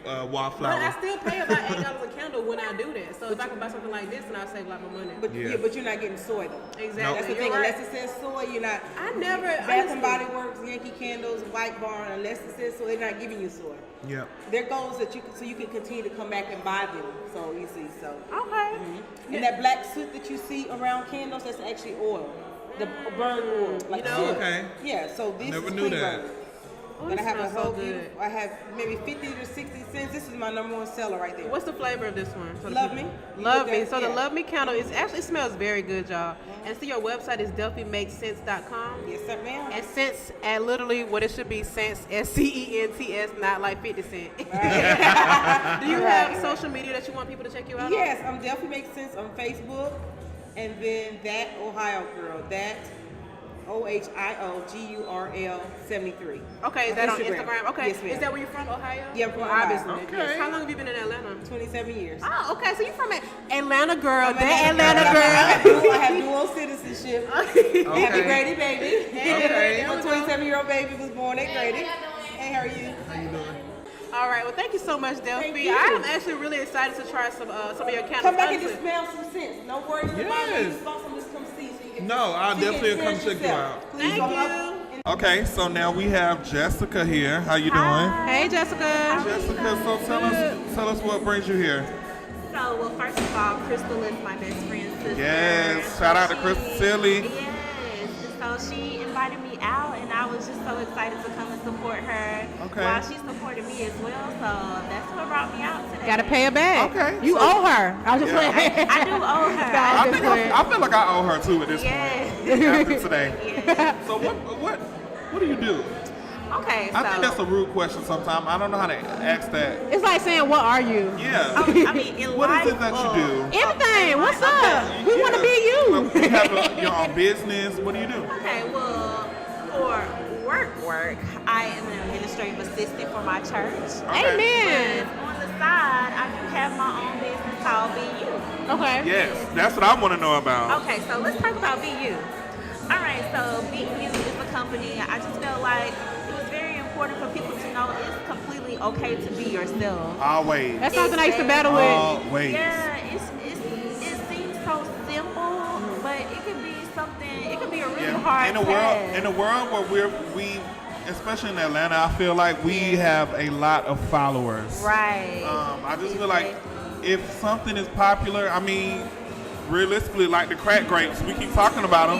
But I wildflower. still pay about $8 a candle when I do that. So if I can buy something like this, then I'll save a lot more money. But Yeah. yeah, but you're not getting soy though. Exactly. That's the You're thing. right. Unless it says soy, you're not. I never. Bath and honestly- Body Works, Yankee Candles, White Barn. Unless it says soy, they're not giving you soy. Yep. Their goal is that you can continue to come back and buy them. So you see, so. Okay. And that black soot that you see around candles, that's actually oil. The burned oil, like You know- soot. Okay. Yeah, so this Never is knew clean that. burn. Oh, But I it have a smells so whole good. beautiful, I have maybe 50 to 60 cents. This is my #1 seller right there. What's the flavor of this one? So the Love people- Me. You Love look Me. at- So the yeah. Love Me candle actually smells very good, y'all. And so your website is delphimakesense.com. Yes, sir, ma'am. And cents at literally what it should be, cents, SCENTS, not like 50 cent. Do you have social media that you want people to check you out on? Yes, I'm Delphi Makes Sense on Facebook, and then That Ohio Girl, That OhioGurl 73. Okay, is that on Instagram? Okay. Yes, ma'am. Is that where you're from, Ohio? Yeah, I'm from Well, Ohio. obviously. Okay. Yes. How long have you been in Atlanta? 27 years. Oh, okay. So you're from Atlanta girl. I'm That Atlanta Atlanta girl. girl. I have dual citizenship. Okay. Happy Grady baby. Okay. My 27-year-old baby was born at Grady. How y'all doing? Hey, how are you? How you doing? All right. Well, thank you so much, Delphi. Thank you. I am actually really excited to try some of your candles. Come back and honestly. just smell some scents. No worries about Yes. it. You saw some, just come see. So you can, No, I'll so you can definitely come experience check you yourself. out. Please Thank go you. up and Okay, so now we have Jessica here. How you doing? Hey, Jessica. Jessica, so tell us what brings you here. So, well, first of all, Crystal is my best friend's sister. Yes, shout out to Crystal Silly. Yes. So she invited me out, and I was just so excited to come and support her. Okay. While she supported me as well, so that's what brought me out today. Gotta pay her back. Okay, You so- owe her. I was just Yeah. playing. I do owe her. I feel like I owe her too at this Yes. point after today. Yes. So what do you do? Okay, so I think that's a rude question sometimes. I don't know how to ask that. It's like saying, what are you? Yeah. I mean, in What life, is it that you do? Everything. What's up? We Yeah. want to be you. Well, you have your own business. What do you do? Okay, well, for work, I am an administrative assistant for my church. Okay. Amen. But on the side, I do have my own business called BU. Okay. Yes, that's what I want to know about. Okay, so let's talk about BU. All right, so BU is a company. I just felt like it was very important for people to know it's completely okay to be yourself. Always. That's something I used to battle with. Always. Yeah, it seems so simple, but it could be something. It could be a really hard In a world where we, especially in Atlanta, I feel like we have a lot of followers. Right. I just feel like if something is popular, I mean, realistically, like the crack grapes, we keep talking about them.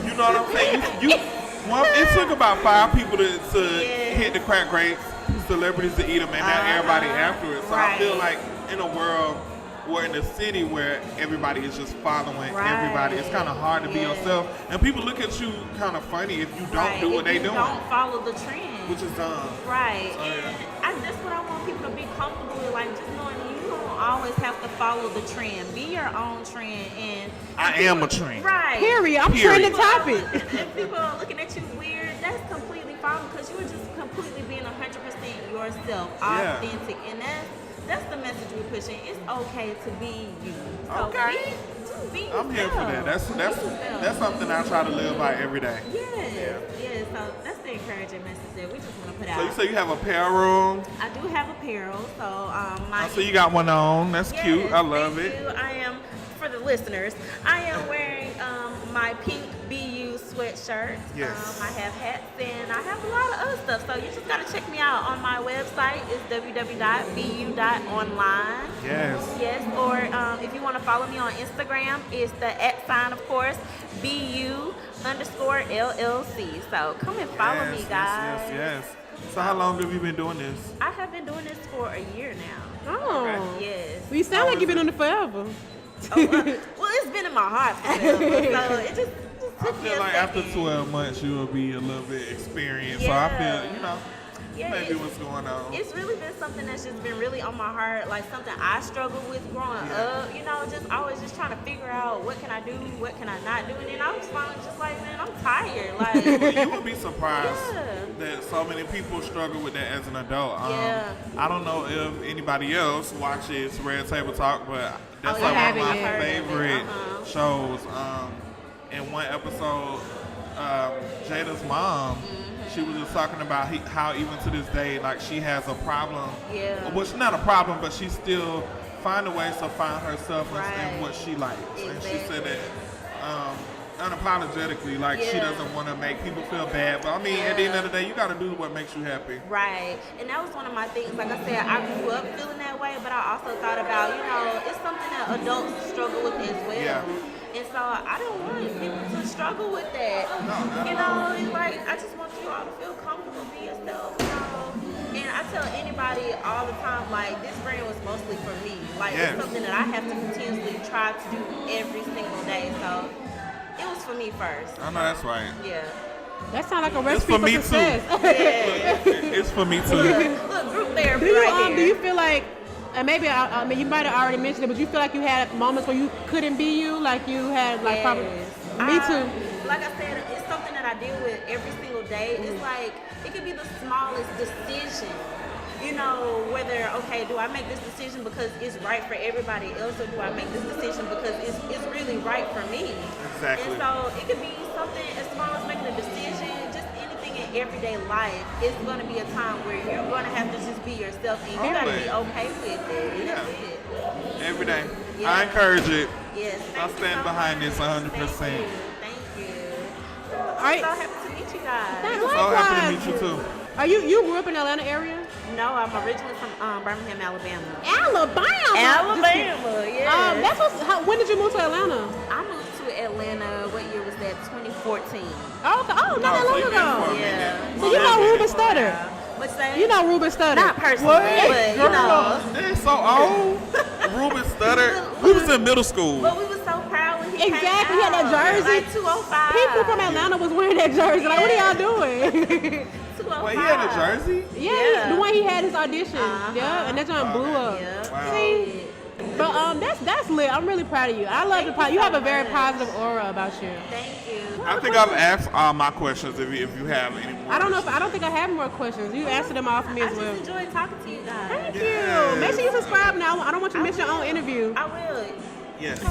You know what I'm saying? Well, it took about 5 people to hit the crack grapes, celebrities to eat them, and now everybody after it. So I feel like in a world where in a city where everybody is just following everybody, it's kind of hard to be yourself. And people look at you kind of funny if you don't do what they doing, Don't follow the trend. which is dumb. Right. So, yeah. And that's what I want people to be comfortable with, like just knowing you don't always have to follow the trend. Be your own trend, and I am a trend. right. Period. I'm Period. trending topic. If people are looking at you weird, that's completely fine because you're just completely being 100% yourself, Yeah. authentic, and that's the message we're pushing. It's okay to be you. So Okay. be I'm here for that. yourself. That's something I try to live by every day. Yes. So that's the encouraging message that we just want to put out. So you say you have a apparel room. I do have apparel, so my. So you got one on. That's Yes, cute. I love thank it. you. I am, for the listeners, I am wearing my pink BU sweatshirts. Yes. I have hats, and I have a lot of other stuff. So you just gotta check me out on my website. It's www.bu.online. Yes. Yes, or if you want to follow me on Instagram, it's the @ of course, BU_LLC. So come and follow me, guys. Yes. So how long have you been doing this? I have been doing this for a year now. Oh. Yes. Well, you sound like you've been on it forever. Well, it's been in my heart forever, so it just I took me feel a like second. after 12 months, you will be a little bit experienced. So I Yeah. feel, Yeah, maybe what's going on. It's really been something that's just been really on my heart, like something I struggled with growing up. Just always just trying to figure out what can I do, what can I not do, and then I was finally just like, man, I'm tired. Like, You would be surprised that so many people struggle with that as an adult. I don't know if anybody else watches Red Table Talk, but that's like one of my favorite shows. In one episode, Jada's mom, she was just talking about how even to this day, like she has a problem. Yeah. Well, it's not a problem, but she still find a way to find herself in what she likes. Exactly. And she said that unapologetically, like she doesn't want to make people feel bad. But I mean, at the end of the day, you got to do what makes you happy. right. And that was one of my things. Like I said, I grew up feeling that way, but I also thought about, it's something that adults struggle with as well. Yeah. And so I don't want people to struggle with that. It's like, I just want you all to feel comfortable, be yourself, And I tell anybody all the time, like, this brand was mostly for me. Like, it's something that I have to continuously try to do every single day. So it was for me first. I know that's right. Yeah. That sounds like a recipe for me too. success. It's for me too. Look, group therapy Do right you here. feel like, and maybe I mean you might have already mentioned it, but you feel like you had moments where you couldn't be you, like you had like probably. Me too. Like I said, it's something that I deal with every single day. It's like it could be the smallest decision. Whether do I make this decision because it's right for everybody else, or do I make this decision because it's really right for me? Exactly. And so it could be something as small as making a decision, just anything in everyday life. It's going to be a time where you're going to have to just be yourself, and you got to be okay with it. Yeah. That's it. Every day. Yeah. I encourage it. Yes. I stand behind this 100%. Thank you. right. I'm so happy to meet you guys. So happy to meet you too. Are you grew up in the Atlanta area? No, I'm originally from Birmingham, Alabama. Alabama, yeah. When did you move to Atlanta? I moved to Atlanta. What year was that? 2014. Oh, okay. Not that long ago. Yeah. So you know Ruben Studdard? What's that? You know Ruben Studdard? Not personally, but They're so old. Ruben Studdard. We was in middle school. But we were so proud when he Exactly. came He had that out. jersey. Like 205. People from Atlanta was wearing that jersey. Like, what are y'all doing? 205. Wait, he had a jersey? Yeah, the one he had his audition. Yeah, and that joint blew up. Yeah. Wow. See? But that's lit. I'm really proud of you. I love you have a very positive aura about you. Thank you. I think I've asked all my questions if you have any more. I don't think I have more questions. You answered them all for me I as well. just enjoyed talking to you guys. Thank you. Make sure you subscribe now. I don't want you to miss your own interview. I will. Yes.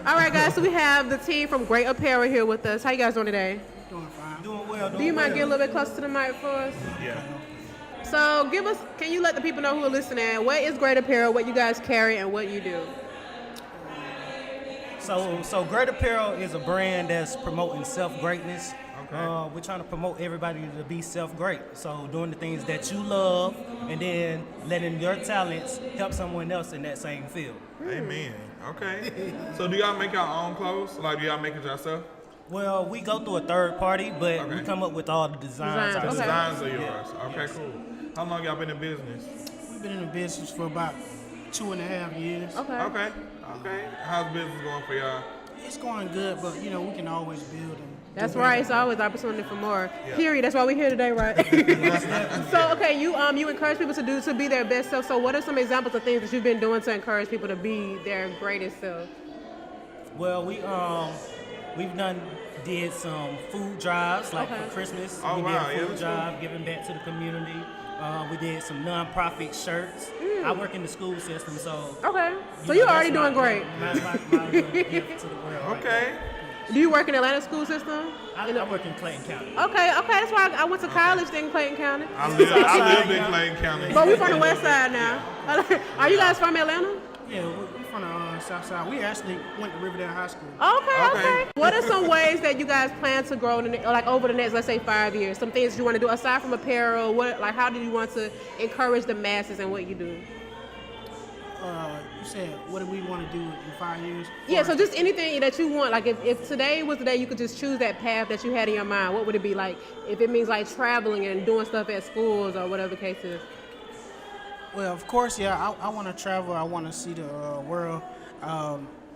All right, guys. So we have the team from Great Apparel here with us. How you guys doing today? Doing fine. Doing well. Do you mind getting a little bit closer to the mic for us? Yeah. So can you let the people know who are listening? What is Great Apparel? What you guys carry and what you do? So Great Apparel is a brand that's promoting self-greatness. Okay. We're trying to promote everybody to be self-great. So doing the things that you love and then letting your talents help someone else in that same field. Amen. Okay. So do y'all make your own clothes? Like, do y'all make it yourself? Well, we go through a third party, but we come up with all the designs. Designs, The okay. designs are yours. Okay, cool. How long y'all been in business? We've been in the business for about 2.5 years. Okay. Okay. How's business going for y'all? It's going good, but we can always build and That's do right. better. It's always opportunity for more. Yeah. Period. That's why we're here today, right? So, okay, you encourage people to be their best self. So, what are some examples of things that you've been doing to encourage people to be their greatest self? Well, we've did some food drives, like for Christmas. Oh, we wow, did a food that's drive, giving back to the community. We did some non-profit shirts. I work in the school system, so Okay. So you're already doing great. My little gift to the world. Okay. Do you work in the Atlanta school system? I work in Clayton County. Okay. That's why I went to college in Clayton County. I live in Clayton County. But we from the west side now. Are you guys from Atlanta? Yeah, we're from the South Side. We actually went to Riverdale High School. Okay. What are some ways that you guys plan to grow like over the next, let's say, 5 years? Some things you want to do aside from apparel. How do you want to encourage the masses in what you do? You said, what do we want to do in 5 years? Yeah, so just anything that you want. Like if today was the day you could just choose that path that you had in your mind, what would it be like? If it means like traveling and doing stuff at schools or whatever the case is. Well, of course, yeah, I want to travel. I want to see the world.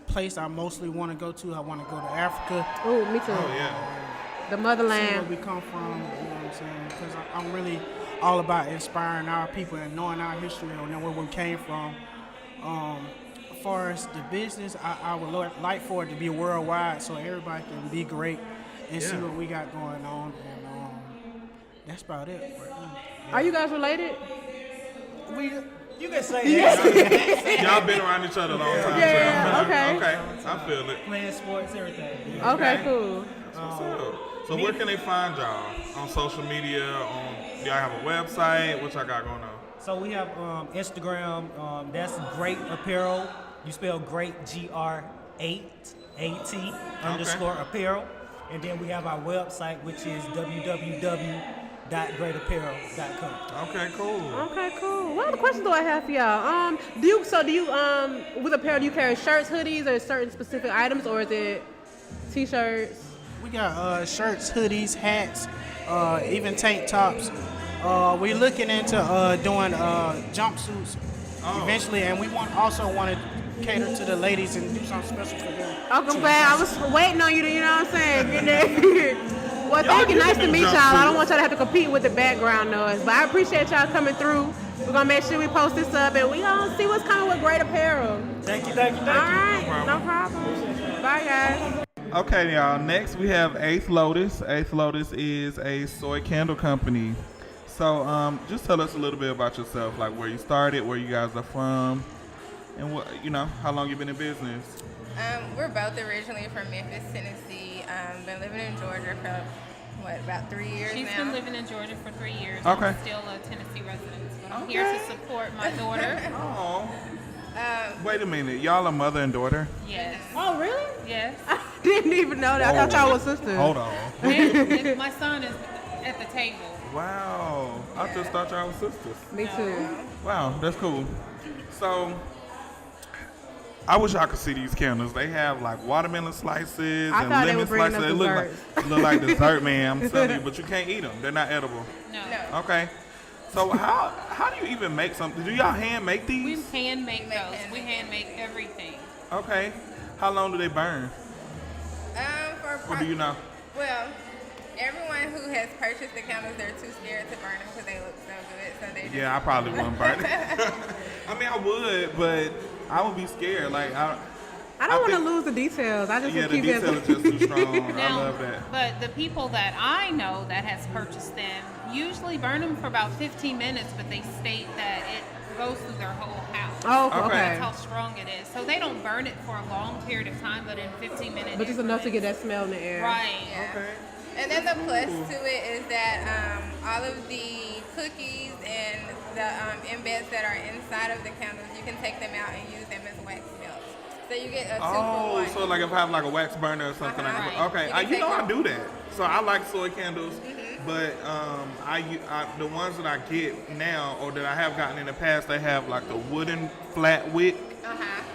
Place I mostly want to go to, I want to go to Africa. Oh, me too. Oh, yeah. The See motherland. where we come from, you know what I'm saying? Because I'm really all about inspiring our people and knowing our history and knowing where we came from. As far as the business, I would like for it to be worldwide so everybody can be great and see what we got going on. And that's about it. Are you guys related? You can say that. Y'all been around each other a long time. Yeah, so okay. Okay, I feel it. Playing sports, everything. Okay, cool. So where can they find y'all? On social media? Do y'all have a website? What y'all got going on? So we have Instagram. That's Great Apparel. You spell great GR8AT_apparel. And then we have our website, which is www.greatapparel.com. Okay, cool. Okay, cool. What other questions do I have for y'all? Do you with apparel, do you carry shirts, hoodies, or certain specific items, or is it t-shirts? We got shirts, hoodies, hats, even tank tops. We're looking into doing jumpsuits eventually, and we also want to cater to the ladies and do something special for them. I'm glad. I was waiting on you to, you know what I'm saying, get there. Well, thank you. Nice to meet y'all. I don't want y'all to have to compete with the background noise, but I appreciate y'all coming through. We're going to make sure we post this up, and we're going to see what's coming with Great Apparel. Thank you. All right. No problem. Bye, guys. Okay, y'all. Next, we have EighthLotus. EighthLotus is a soy candle company. So, just tell us a little bit about yourself, like where you started, where you guys are from, and what how long you been in business. We're both originally from Memphis, Tennessee. Been living in Georgia for about 3 years now. She's been living in Georgia for 3 years. Okay. I'm still a Tennessee resident, but I'm here to support my daughter. Oh. Wait a minute, y'all are mother and daughter? Yes. Oh, really? Yes. I didn't even know that. I thought y'all were sisters. Hold on. And my son is at the table. Wow. I just thought y'all were sisters. Me too. Wow, that's cool. So, I wish y'all could see these candles. They have like watermelon slices I and thought they lemon were bringing slices. us They desserts. look like dessert, man. I'm telling you, but you can't eat them. They're not edible. No. Okay. So how do you even make something? Do y'all hand make We these? hand make those. We hand make everything. Okay. How long do they burn? Or do you know? Well, everyone who has purchased the candles, they're too scared to burn them because they look so good. So they just Yeah, I probably wouldn't burn it. I mean, I would, but I would be scared. Like I don't want to lose the details. I just Yeah, want the to keep detail is just too strong. I Now, love that. But the people that I know that has purchased them usually burn them for about 15 minutes, but they state that it goes through their whole house. Oh, okay. That's how strong it is. So they don't burn it for a long period of time, but in 15 minutes. But just enough to get that smell in the air. Right. Yeah. And then the plus to it is that all of the cookies and the embeds that are inside of the candles, you can take them out and use them as wax melts. So you get a 2-for-1. So like if I have like a wax burner or something, okay. You can I take do that. So I like soy candles, but I the ones that I get now or that I have gotten in the past, they have like the wooden flat wick,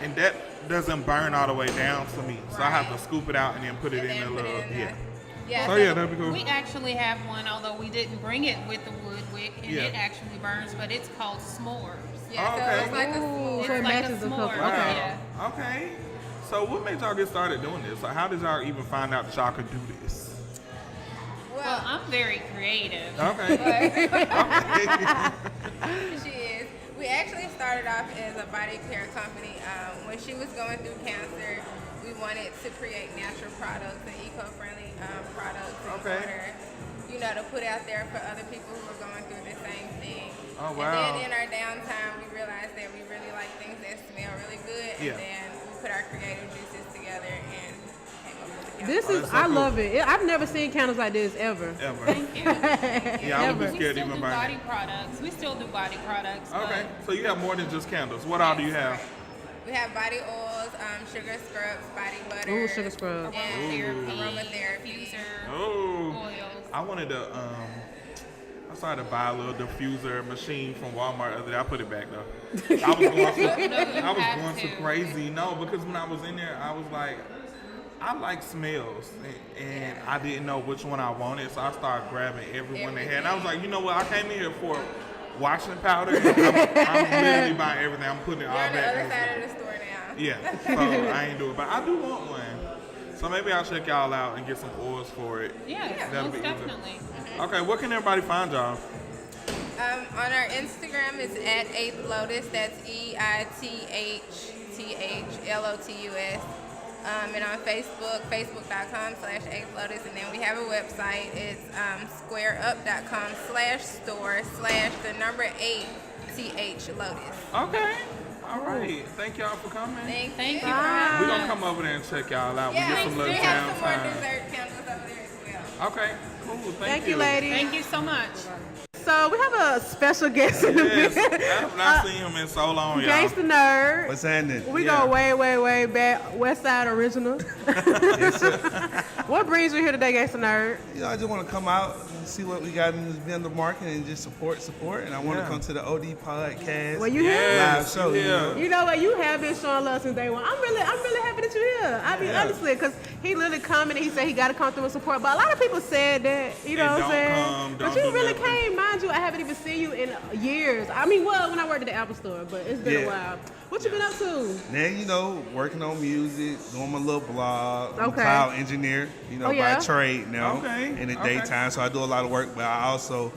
and that doesn't burn all the way down for me. So I have to scoop it out and then put it in a little Yeah. So yeah, that'd be cool. We actually have one, although we didn't bring it with the wood wick, and it actually burns, but it's called s'mores. Yeah, so it's like a s'more. So it It's like matches a the s'more. cookie. Wow. Yeah. Okay. So what made y'all get started doing this? Like, how did y'all even find out that y'all could do this? Well, I'm very creative. Okay. She is. We actually started off as a body care company. When she was going through cancer, we wanted to create natural products and eco-friendly products in order, to put out there for other people who are going through the same thing. Oh, wow. And then in our downtime, we realized that we really like things that smell really good, and then we put our creative juices together and came up with the candle. This is, I love it. I've never seen candles like this ever. Thank you. Yeah, I would be We scared to still even do burn body it. products. We still do body products. Okay. but So you have more than just candles. What all do you have? We have body oils, sugar scrubs, body butter. Ooh, sugar scrubs. And aromatherapy. Oh, I wanted to. I started to buy a little diffuser machine from Walmart the other day. I put it back though. I was going too crazy. No, because when I was in there, I was like, I like smells, and I didn't know which one I wanted, so I started grabbing every one they had. And I was like, you know what? I came in here for washing powder. And I'm literally buying everything. I'm putting it all back. You're on the other side of the store now. Yeah, so I ain't do it, but I do want one. So maybe I'll check y'all out and get some oils for it. Yeah, most definitely. Okay, where can everybody find y'all? On our Instagram, it's at EighthLotus. That's EighthLotus. And on Facebook, facebook.com/EighthLotus. And then we have a website. It's squareUp.com/store/8TH Lotus. Okay. All right. Thank y'all for coming. Thank you. you. We're going to come over there and check y'all out. Yeah, we get some little we have town some more time. dessert candles over there as well. Okay, cool. Thank you, ladies. Thank you so much. So we have a special guest in the Yes, building. I've not seen him in so long, y'all. GangstaNerd. What's happening? We go way back. West Side original. What brings you here today, GangstaNerd? You know, I just want to come out and see what we got in this vendor market and just support. And I want to come to the OD podcast. Well, you here? Live show. You know what? You have been showing love since day one. I'm really happy that you're here. I mean, honestly, because he literally commented. He said he got to come through and support. But a lot of people said that, you know what I'm saying? But you really came, mind you. I haven't even seen you in years. I mean, well, when I worked at the Apple Store, but it's been a while. What you been up to? Now, you know, working on music, doing my little blog. I'm a Okay. cloud engineer, you know, by trade now. Okay. In the daytime, so I do a lot of work, but I also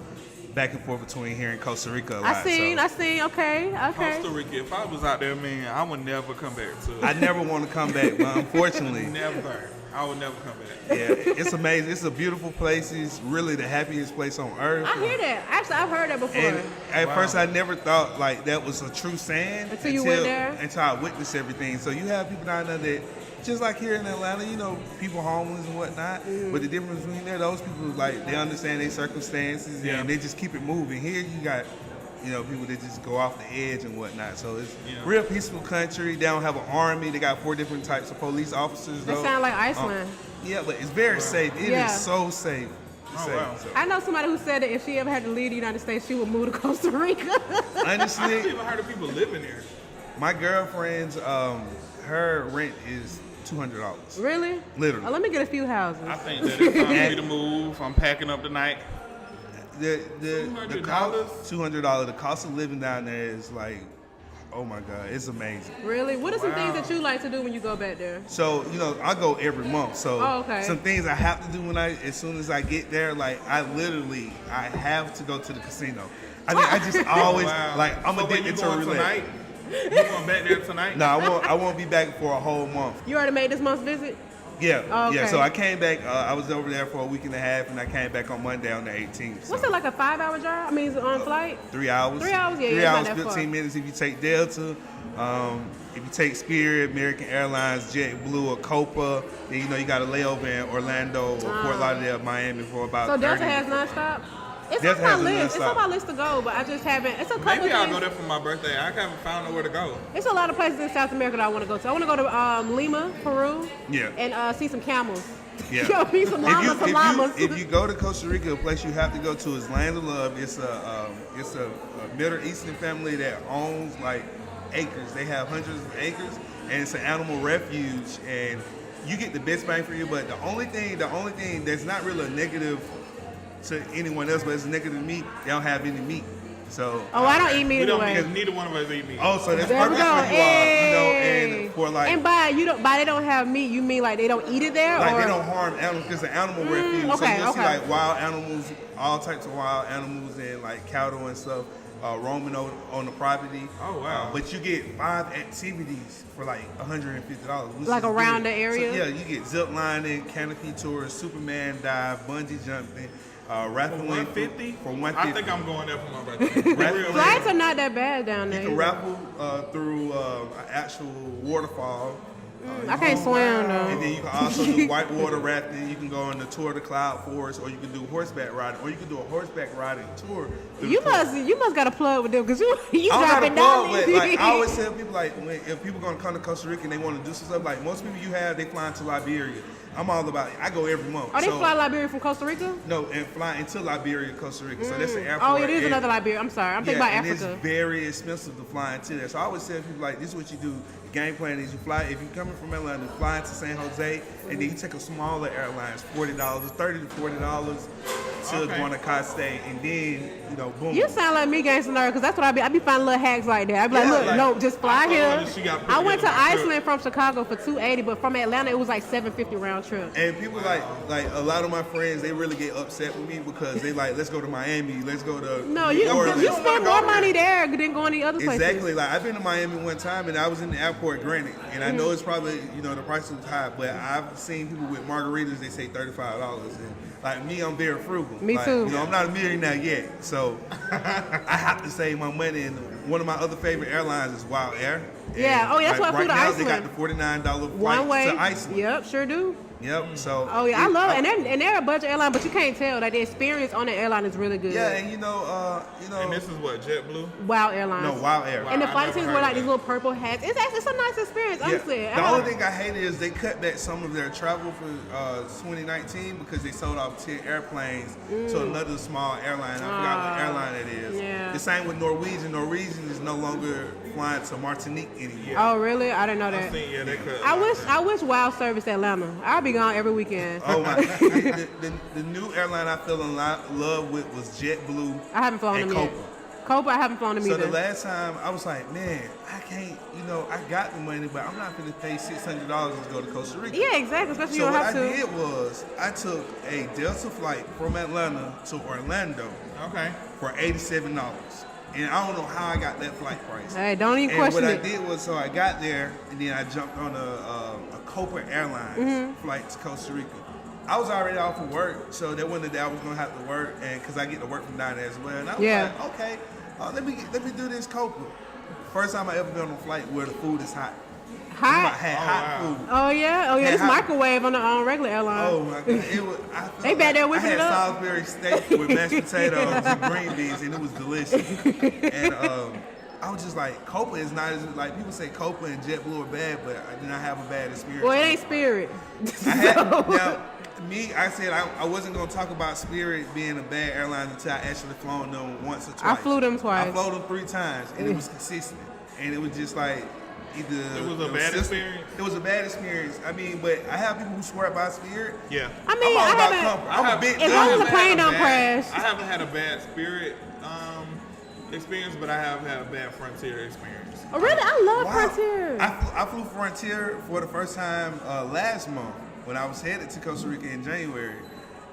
back and forth between here and Costa Rica a lot. I seen. Okay. Costa Rica, if I was out there, man, I would never come back to it. I never want to come back, but unfortunately. Never. I would never come back. Yeah, it's amazing. It's a beautiful place. It's really the happiest place on earth. I hear that. Actually, I've heard that before. And at first, I never thought like that was a true saying until you went there. Until I witnessed everything. So you have people down there that, just like here in Atlanta, you know, people homeless and whatnot. But the difference between there, those people like they understand their circumstances and they just keep it moving. Here, you got, you know, people that just go off the edge and whatnot. So it's real peaceful country. They don't have an army. They got 4 different types of police officers. That sound like Iceland. Yeah, but it's very safe. It is so safe. Wow. I know somebody who said that if she ever had to leave the United States, she would move to Costa Rica. Honestly, I've even heard of people living there. My girlfriend's, her rent is $200. Really? Literally. Oh, let me get a few houses. I think that it's time for me to move. I'm packing up tonight. The $200? $200. The cost of living down there is like, oh my God, it's amazing. Really? What are some things that you like to do when you go back there? So, you know, I go every month. So okay. Some things I have to do as soon as I get there, like I have to go to the casino. I mean, I just always, like, I'm addicted to roulette. Tonight? You going back there tonight? No, I won't be back for a whole month. You already made this month's visit? Yeah, okay. Yeah. So I came back. I was over there for a week and a half, and I came back on Monday on the 18th. So. What's it, like a 5-hour drive? I mean, is it on flight? 3 hours. 3 hours, yeah. 3 hours, not that 15 far. minutes if you take Delta. If you take Spirit, American Airlines, JetBlue, or Copa, then you know you got a layover in Orlando or Fort Lauderdale, Miami for about. So 30 Delta has nonstop. It's Delta on my has a list. It's on my list to go, but I just haven't. It's a couple Maybe I'll things. go there for my birthday. I haven't found nowhere to go. It's a lot of places in South America that I want to go to. I want to go to Lima, Peru. Yeah. And see some camels. Yeah. Yo, meet some llamas, if you go to Costa Rica, a place you have to go to is Land of Love. It's a Middle Eastern family that owns like acres. They have hundreds of acres, and it's an animal refuge. And you get the best bang for you. But the only thing that's not really a negative to anyone else, but it's a negative to me. They don't have any meat. So I don't eat meat anyway. Because neither one of us eat meat. Oh, so that's there perfect we go. for you all. You know, and for like. And by they don't have meat, you mean like they don't eat it there? Like or? they don't harm animals because it's an animal refuge. So you'll see like wild animals, all types of wild animals and like cattle and stuff roaming on the property. Oh wow! But you get 5 activities for like $150. Like around the area? So, yeah, you get zip lining, canopy tours, Superman dive, bungee jumping. Raffling for $150. I think I'm going there for my birthday. Flights are not that bad down there. You can raffle through an actual waterfall. I can't swim though. And then you can also do whitewater rafting. You can go on the tour of the Cloud Forest, or you can do horseback riding, or you can do a horseback riding tour. You must got a plug with them because you I dropping don't got a plug, dollars. but like, I always tell people, like, if people gonna come to Costa Rica and they want to do some stuff, like most people you have, they fly into Liberia. I'm all about it. I go every month. Oh, they fly Liberia from Costa Rica? No, and fly into Liberia, Costa Rica. So that's the airport. Oh, it is another Liberia. I'm sorry. I'm thinking about Africa. And it's very expensive to fly into there. So I always tell people, like, this is what you do. The game plan is you fly, if you're coming from Atlanta, fly into San Jose, and then you take a smaller airlines, $40, $30 to $40 to Guanacaste, and then, boom. You sound like me, GangstaNerd, because that's what I be finding little hacks like that. I be like, look, just fly here. I went to Iceland from Chicago for $280, but from Atlanta it was like $750 round trip. And people like a lot of my friends, they really get upset with me because they like, let's go to Miami, let's go to you spend more money there than going to other places. Exactly. Like I've been to Miami one time and I was in the airport, granted, and I know it's probably the price was high, but I've seen people with margaritas, they say $35, and like me, I'm very frugal. Me too. I'm not a millionaire yet, so I have to save my money. And one of my other favorite airlines is Wild Air. Yeah. And, That's what I flew to Iceland. They got the $49 one way to Iceland. Yep, sure do. Yep. So. Oh yeah, I love it, and they're a budget airline, but you can't tell. Like the experience on the airline is really good. Yeah, and And this is what, JetBlue? Wild Airlines. No, Wild Air. And the flight attendants wear like these little purple hats. It's a nice experience, honestly. The only thing I hate is they cut back some of their travel for 2019 because they sold off 10 airplanes to another small airline. I forgot what airline it is. Yeah. The same with Norwegian. Norwegian is no longer flying to Martinique anymore. Oh really? I didn't know that. They cut. I wish Wild serviced Atlanta. I'll be gone every weekend. Oh my! the new airline I fell in love with was JetBlue. I haven't flown them yet. Copa, I haven't flown them either. So the last time I was like, man, I can't. I got the money, but I'm not going to pay $600 to go to Costa Rica. Yeah, exactly. Especially you don't have to. So what I did was I took a Delta flight from Atlanta to Orlando. Okay. For $87. And I don't know how I got that flight price. Hey, don't even question it. And what I did was, so I got there, and then I jumped on a Copa Airlines flight to Costa Rica. I was already off of work, so that wasn't that I was gonna have to work, and because I get to work from down there as well. And I was like, okay, let me do this Copa. First time I ever been on a flight where the food is hot. Hot? Had hot food. Oh yeah, it's microwave on the regular airline. Oh my god, they back there whipping it up. I had Salisbury steak with mashed potatoes and green beans, and it was delicious. And I was just like, Copa is not as, like, people say Copa and JetBlue are bad, but I did not have a bad experience. Well, it ain't Spirit. I said I wasn't going to talk about Spirit being a bad airline until I actually flown them once or twice. I flew them twice. I flew them 3 times, and it was consistent. And it was just like, either... It was a bad experience? It was a bad experience. I mean, but I have people who swear by Spirit. Yeah. I mean, I'm all about comfort. I'm a big as long as the plane don't crash. I haven't had a bad Spirit experience, but I have had a bad Frontier experience. Oh, really? I love Frontier. I flew Frontier for the first time last month when I was headed to Costa Rica in January,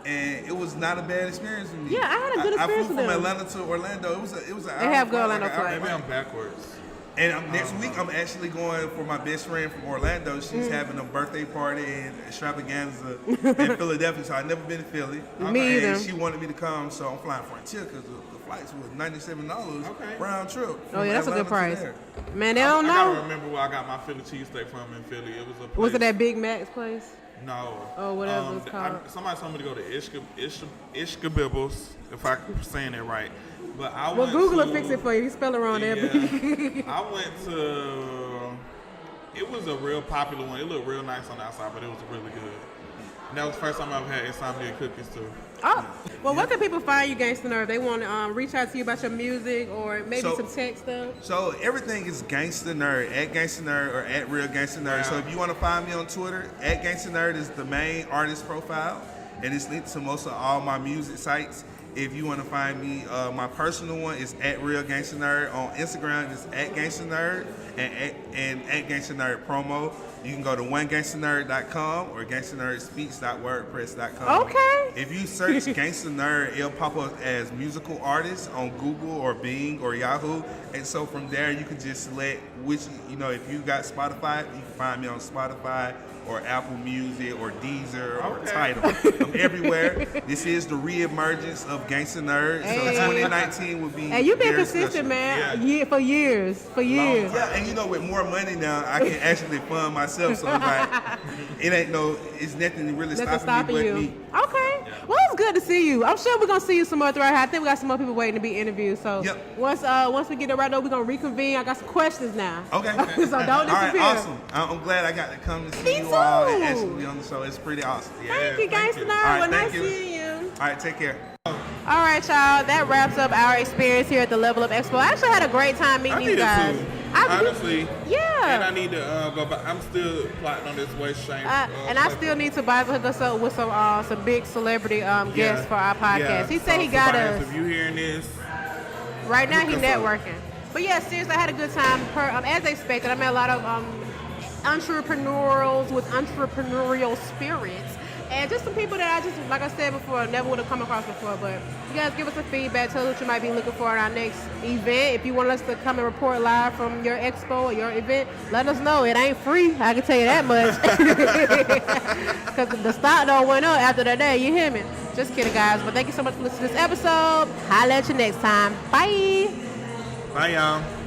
and it was not a bad experience for me. Yeah, I had a good experience with them. I flew from Atlanta to Orlando. It was an They have good Orlando flights. Maybe I'm backwards. And next week, I'm actually going for my best friend from Orlando. She's having a birthday party and extravaganza in Philadelphia, so I've never been to Philly. Me either. And she wanted me to come, so I'm flying Frontier because the flights was $97 round trip. Oh yeah, that's a good price. Man, they I don't know. I gotta remember where I got my Philly cheesesteak from in Philly. It was a place. Was it that Big Mac's place? No. Oh, whatever it's called. Somebody told me to go to Ishkabibbles, if I'm saying it right. But I well, went Google to, will fix it for you. You spell it wrong there. I went to, it was a real popular one. It looked real nice on the outside, but it was really good. And that was the first time I've had insomnia cookies too. Oh, well, where can people find you, GangstaNerd? If they want to reach out to you about your music or maybe some tech stuff? So everything is GangstaNerd, at GangstaNerd or at Real GangstaNerd. Yeah. So if you want to find me on Twitter, at GangstaNerd is the main artist profile, and it's linked to most of all my music sites. If you want to find me, my personal one is at Real GangstaNerd. On Instagram, it's at GangstaNerd and at GangstaNerd promo. You can go to onegangstanerd.com or gangstanerdspeaks.wordpress.com. Okay. If you search GangstaNerd, it'll pop up as musical artist on Google or Bing or Yahoo. And so from there, you can just select which, if you got Spotify, you can find me on Spotify or Apple Music or Deezer or Tidal. I'm everywhere. This is the re-emergence of GangstaNerd. So 2019 will be. And you've been very consistent, special. man. For years. Yeah, and with more money now, I can actually fund myself. So it's nothing really stopping me but me. Okay. Well, it's good to see you. I'm sure we're gonna see you some more throughout. I think we got some more people waiting to be interviewed. So once we get it right though, we're gonna reconvene. I got some questions now. Okay. So don't disappear. All right, awesome. I'm glad I got to come to see you all and actually be on the show. It's pretty awesome. Thank you, GangstaNerd. Well, nice seeing you. All right, take care. All right, y'all. That wraps up our experience here at the Level Up Expo. I actually had a great time meeting these guys. Honestly, yeah. And I need to go back. I'm still plotting on this waist chain. And I still need to hook us up with some big celebrity guests for our podcast. Yeah. He said he got us. If you hearing this, right now he's networking. But yeah, seriously, I had a good time. As expected, I met a lot of entrepreneurials with entrepreneurial spirits. And just some people that I just, like I said before, never would have come across before. But you guys give us some feedback. Tell us what you might be looking for in our next event. If you want us to come and report live from your expo or your event, let us know. It ain't free. I can tell you that much. Because the stock don't went up after that day. You hear me? Just kidding, guys. But thank you so much for listening to this episode. Holla at you next time. Bye. Bye, y'all.